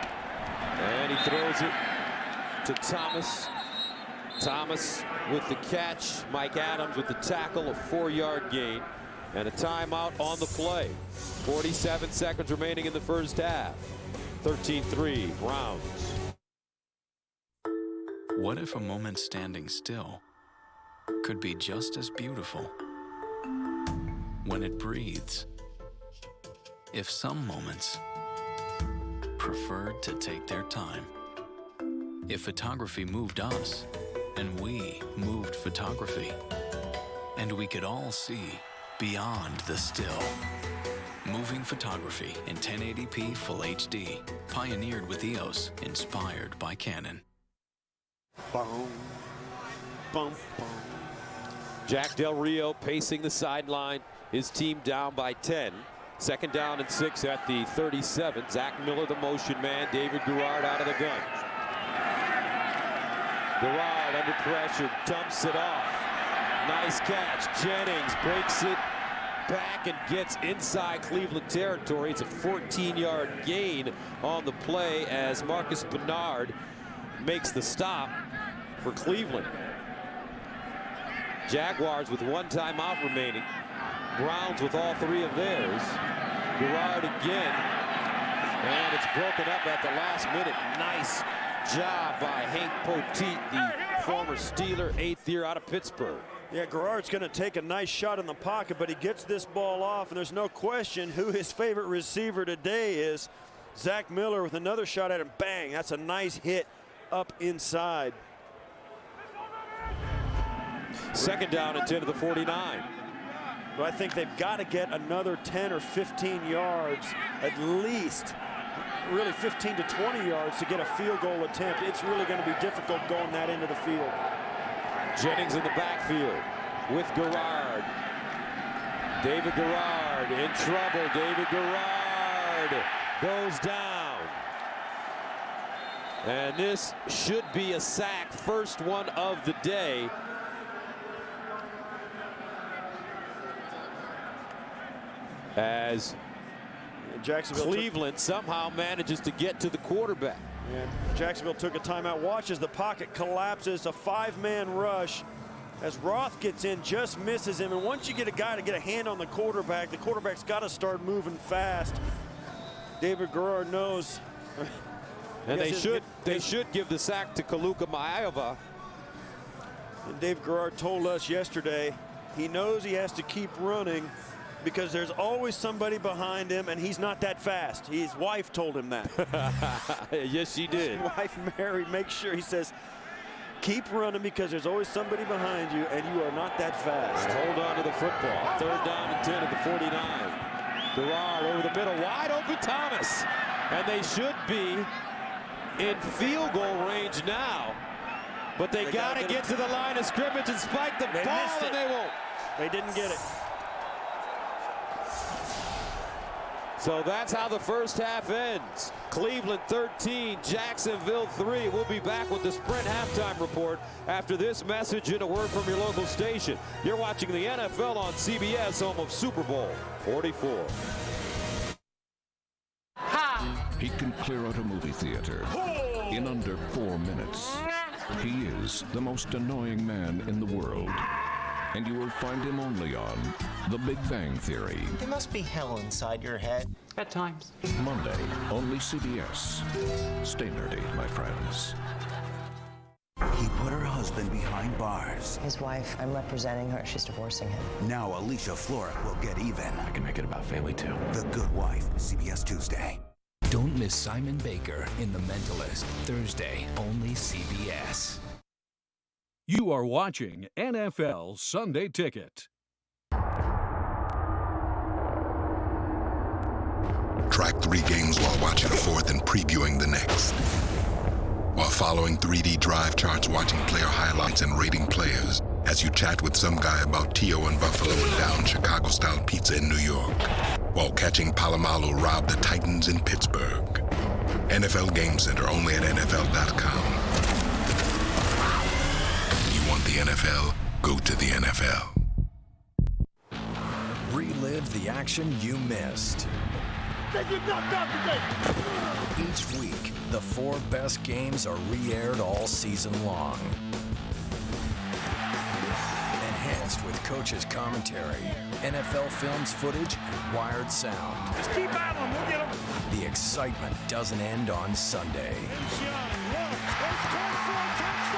and he throws it to Thomas. Thomas with the catch. Mike Adams with the tackle, a 4-yard gain, and a timeout on the play. 47 seconds remaining in the first half. 13-3 Browns. What if a moment standing still could be just as beautiful when it breathes? If some moments preferred to take their time. If photography moved us and we moved photography, and we could all see beyond the still. Moving photography in 1080p Full HD. Pioneered with EOS, inspired by Canon. Boom, boom, boom. Jack Del Rio pacing the sideline. His team down by 10. Second down and 6 at the 37. Zach Miller, the motion man. David Garrard out of the gun. Garrard under pressure, dumps it off. Nice catch. Jennings breaks it back and gets inside Cleveland territory. It's a 14-yard gain on the play as Marcus Bernard makes the stop for Cleveland. Jaguars with 1 timeout remaining. Browns with all 3 of theirs. Garrard again, and it's broken up at the last minute. Nice job by Hank Poteet, the former Steeler, 8th year out of Pittsburgh. Yeah, Garrard's going to take a nice shot in the pocket, but he gets this ball off, and there's no question who his favorite receiver today is. Zach Miller with another shot at him. Bang, that's a nice hit up inside. 2nd down and 10 to the 49. But I think they've got to get another 10 or 15 yards, at least, really 15 to 20 yards to get a field goal attempt. It's really going to be difficult going that into the field. Jennings in the backfield with Garrard. David Garrard in trouble. David Garrard goes down. And this should be a sack, first one of the day. As Cleveland somehow manages to get to the quarterback. And Jacksonville took a timeout. Watch as the pocket collapses, a 5-man rush. As Roth gets in, just misses him. And once you get a guy to get a hand on the quarterback's got to start moving fast. David Garrard knows. And they should give the sack to Kaluka Maeva. And Dave Garrard told us yesterday he knows he has to keep running because there's always somebody behind him, and he's not that fast. His wife told him that. Yes, she did. His wife, Mary, makes sure, he says, keep running because there's always somebody behind you, and you are not that fast. Hold on to the football. 3rd down and 10 at the 49. Garrard over the middle, wide open Thomas. And they should be in field goal range now. But they got to get to the line of scrimmage and spike the ball, and they won't. They didn't get it. So that's how the first half ends. Cleveland 13, Jacksonville 3. We'll be back with the Sprint halftime report after this message and a word from your local station. You're watching the NFL on CBS, home of Super Bowl 44. He can clear out a movie theater in under 4 minutes. He is the most annoying man in the world. And you will find him only on The Big Bang Theory. There must be hell inside your head. At times. Monday, only CBS. Stay nerdy, my friends. He put her husband behind bars. His wife, I'm representing her. She's divorcing him. Now Alicia Florrick will get even. I can make it about family, too. The Good Wife, CBS Tuesday. Don't miss Simon Baker in The Mentalist, Thursday, only CBS. You are watching NFL Sunday Ticket. Track 3 games while watching a 4th and previewing the next. While following 3D drive charts, watching player highlights and rating players as you chat with some guy about Tio and Buffalo and down Chicago-style pizza in New York. While catching Palomalu rob the Titans in Pittsburgh. NFL Game Center only at NFL.com. The NFL, go to the NFL. Relive the action you missed. They get knocked out today. Each week, the 4 best games are re-aired all season long. Enhanced with coaches' commentary, NFL films footage, and wired sound. Just keep battling, we'll get them. The excitement doesn't end on Sunday.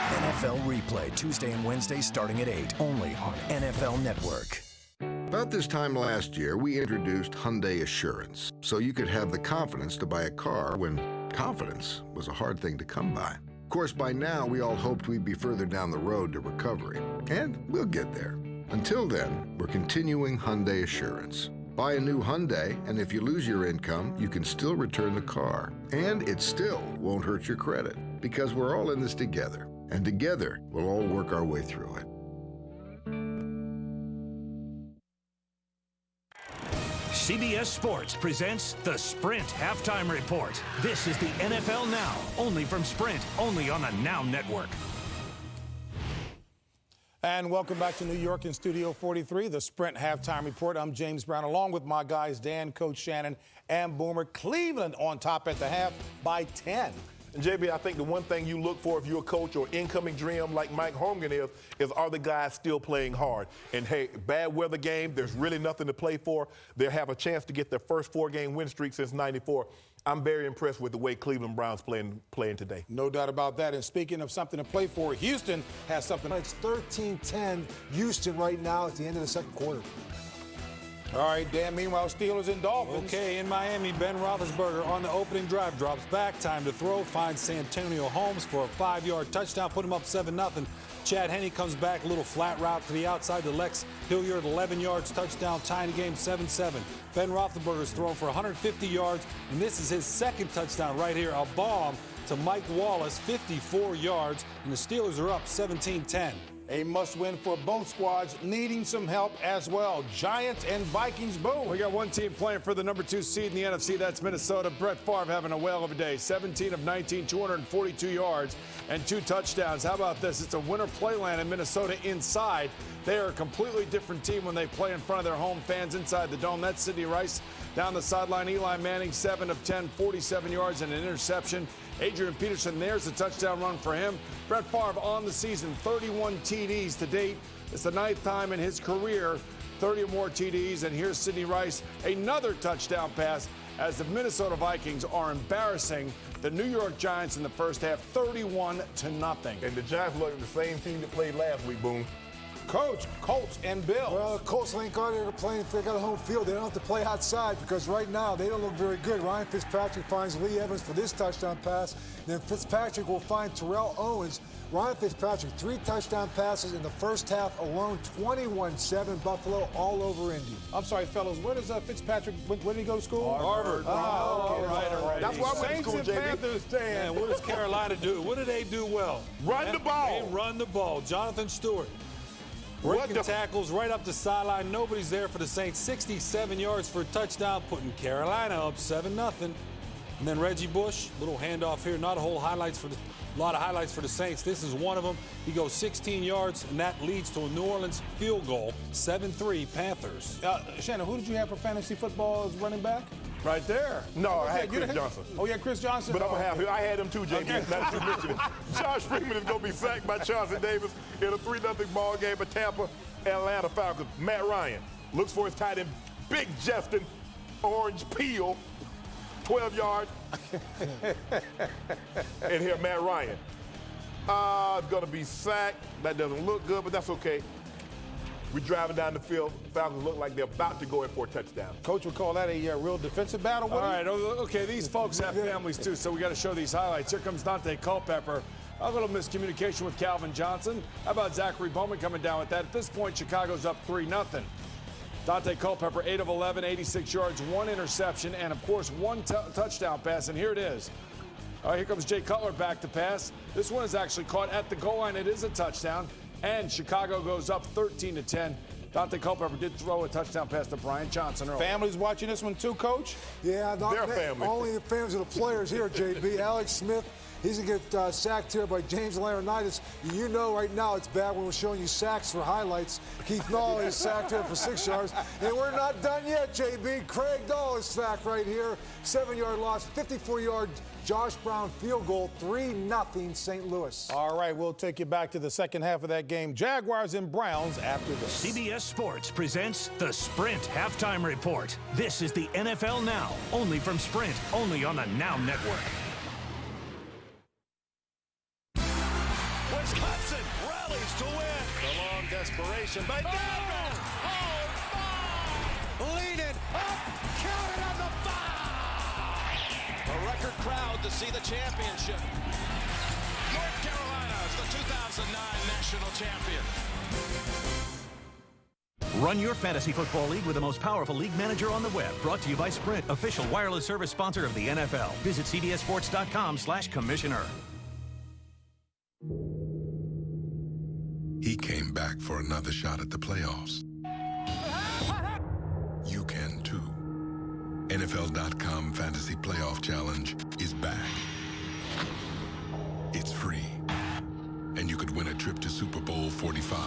NFL Replay, Tuesday and Wednesday starting at 8, only on NFL Network. About this time last year, we introduced Hyundai Assurance, so you could have the confidence to buy a car when confidence was a hard thing to come by. Of course, by now, we all hoped we'd be further down the road to recovery, and we'll get there. Until then, we're continuing Hyundai Assurance. Buy a new Hyundai, and if you lose your income, you can still return the car. And it still won't hurt your credit, because we're all in this together. And together, we'll all work our way through it. CBS Sports presents the Sprint Halftime Report. This is the NFL Now, only from Sprint, only on the Now Network. And welcome back to New York in Studio 43, the Sprint Halftime Report. I'm James Brown, along with my guys Dan, Coach Shannon, and Boomer. Cleveland on top at the half by 10. And JB, I think the one thing you look for if you're a coach or incoming GM like Mike Holmgren is are the guys still playing hard? And hey, bad weather game, there's really nothing to play for. They'll have a chance to get their first 4-game win streak since '94. I'm very impressed with the way Cleveland Browns playing today. No doubt about that. And speaking of something to play for, Houston has something. It's 13-10 Houston right now at the end of the second quarter. All right, Dan, meanwhile, Steelers and Dolphins. Okay, in Miami, Ben Roethlisberger on the opening drive drops back. Time to throw. Finds Santonio Holmes for a 5-yard touchdown. Put him up 7-0. Chad Henne comes back, a little flat route to the outside to Lex Hilliard, 11 yards, touchdown, tying the game 7-7. Ben Roethlisberger's thrown for 150 yards, and this is his second touchdown right here. A bomb to Mike Wallace, 54 yards, and the Steelers are up 17-10. A must-win for both squads, needing some help as well. Giants and Vikings, boom. We got one team playing for the number 2 seed in the NFC. That's Minnesota. Brett Favre having a whale of a day. 17 of 19, 242 yards and 2 touchdowns. How about this? It's a winter playland in Minnesota inside. They are a completely different team when they play in front of their home fans inside the dome. That's Sidney Rice down the sideline. Eli Manning, 7 of 10, 47 yards and an interception. Adrian Peterson, there's a touchdown run for him. Brett Favre on the season, 31 TDs to date. It's the 9th time in his career, 30 or more TDs. And here's Sidney Rice, another touchdown pass as the Minnesota Vikings are embarrassing the New York Giants in the first half, 31-0. And the Giants look like the same team that played last week, Boone. Coach, Colts and Bills. Well, the Colts, thank God they're playing if they got a home field. They don't have to play outside because right now they don't look very good. Ryan Fitzpatrick finds Lee Evans for this touchdown pass. Then Fitzpatrick will find Terrell Owens. Ryan Fitzpatrick, 3 touchdown passes in the first half alone, 21-7, Buffalo all over Indy. I'm sorry, fellas, where does Fitzpatrick, where did he go to school? Harvard. Oh, okay. All right. That's why I went to school, JB. Panthers stand. What does Carolina do? What do they do well? Run the ball. They run the ball. Jonathan Stewart. Breaking tackles right up the sideline. Nobody's there for the Saints. 67 yards for a touchdown, putting Carolina up 7-0. And then Reggie Bush, little handoff here. Not a lot of highlights for the Saints. This is one of them. He goes 16 yards, and that leads to a New Orleans field goal. 7-3 Panthers. Shannon, who did you have for fantasy football as running back? Right there. No, I had Chris Johnson. Oh, yeah, Chris Johnson. But I'm going to have him. I had him too, JB. Okay. Not to mention it. Josh Freeman is going to be sacked by Chauncey Davis in a 3-0 ball game at Tampa. Atlanta Falcons. Matt Ryan looks for his tight end, Big Justin Orange Peel, 12 yards. And here, Matt Ryan. Going to be sacked. That doesn't look good, but that's okay. We're driving down the field. Falcons look like they're about to go in for a touchdown. Coach would call that a real defensive battle. All right, okay, these folks have families too, so we got to show these highlights. Here comes Dante Culpepper. A little miscommunication with Calvin Johnson. How about Zachary Bowman coming down with that? At this point, Chicago's up 3-0. Dante Culpepper, 8 of 11, 86 yards, 1 interception, and of course, 1 touchdown pass. And here it is. Here comes Jay Cutler back to pass. This one is actually caught at the goal line. It is a touchdown. And Chicago goes up 13-10. Dante Culpepper did throw a touchdown pass to Brian Johnson earlier. Families watching this one too, Coach? Yeah, Their family. Only the fans of the players here, JB. Alex Smith, he's going to get sacked here by James Laurinaitis. You know right now it's bad when we're showing you sacks for highlights. Keith Nall is sacked here for 6 yards. And we're not done yet, JB. Craig Dahl is sacked right here. 7-yard loss, 54-yard Josh Brown field goal, 3-0 St. Louis. All right, we'll take you back to the second half of that game. Jaguars and Browns after this. CBS Sports presents the Sprint Halftime Report. This is the NFL Now, only from Sprint, only on the Now Network. Wisconsin rallies to win. The long desperation by David. Leading up, counted on the 5. A record crowd to see the championship. North Carolina is the 2009 national champion. Run your fantasy football league with the most powerful league manager on the web. Brought to you by Sprint, official wireless service sponsor of the NFL. Visit cbssports.com/commissioner. He came back for another shot at the playoffs. You can too. NFL.com Fantasy Playoff Challenge is back. It's free. And you could win a trip to Super Bowl 45.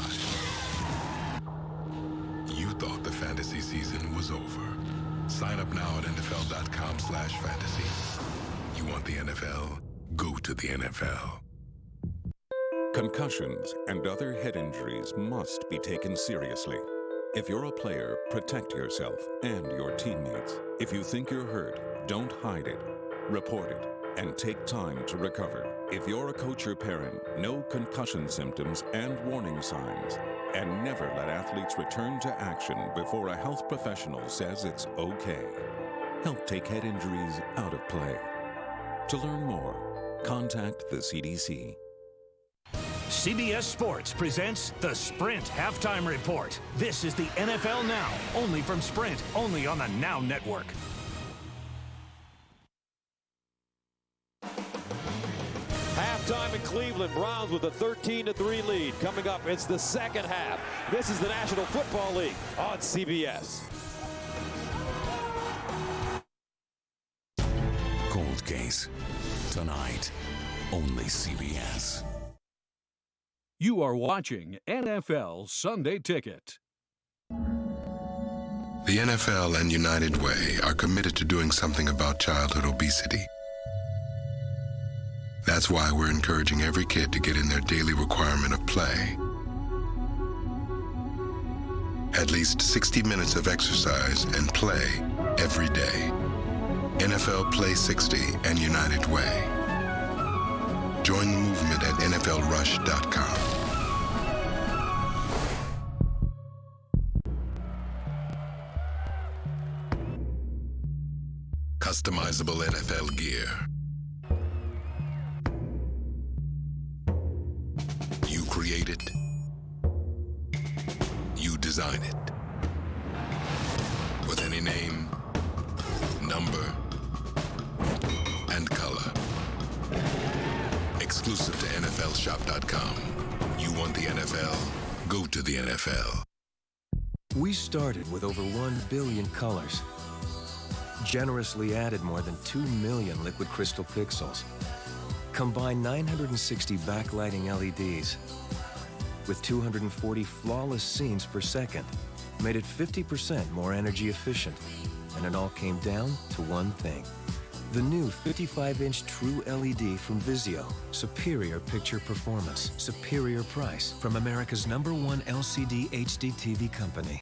You thought the fantasy season was over. Sign up now at NFL.com/fantasy. You want the NFL? go to the NFL. Concussions and other head injuries must be taken seriously. If you're a player, protect yourself and your teammates. If you think you're hurt, don't hide it. Report it and take time to recover. If you're a coach or parent, know concussion symptoms and warning signs. And never let athletes return to action before a health professional says it's okay. Help take head injuries out of play. To learn more, contact the CDC. CBS Sports presents the Sprint Halftime Report. This is the NFL Now, only from Sprint, only on the Now Network. Halftime in Cleveland, Browns with a 13-3 lead. Coming up, it's the second half. This is the National Football League on CBS. Cold Case, tonight, only CBS. You are watching NFL Sunday Ticket. The NFL and United Way are committed to doing something about childhood obesity. That's why we're encouraging every kid to get in their daily requirement of play. At least 60 minutes of exercise and play every day. NFL Play 60 and United Way. Join the movement at NFLRush.com. Customizable NFL gear. You create it. You design it. With any name, number, and color. Exclusive to NFLShop.com. You want the NFL? Go to the NFL. We started with over 1 billion colors. Generously added more than 2 million liquid crystal pixels. Combined 960 backlighting LEDs with 240 flawless scenes per second. Made it 50% more energy efficient. And it all came down to one thing. The new 55-inch True LED from Vizio. Superior picture performance. Superior price from America's #1 LCD HD TV company.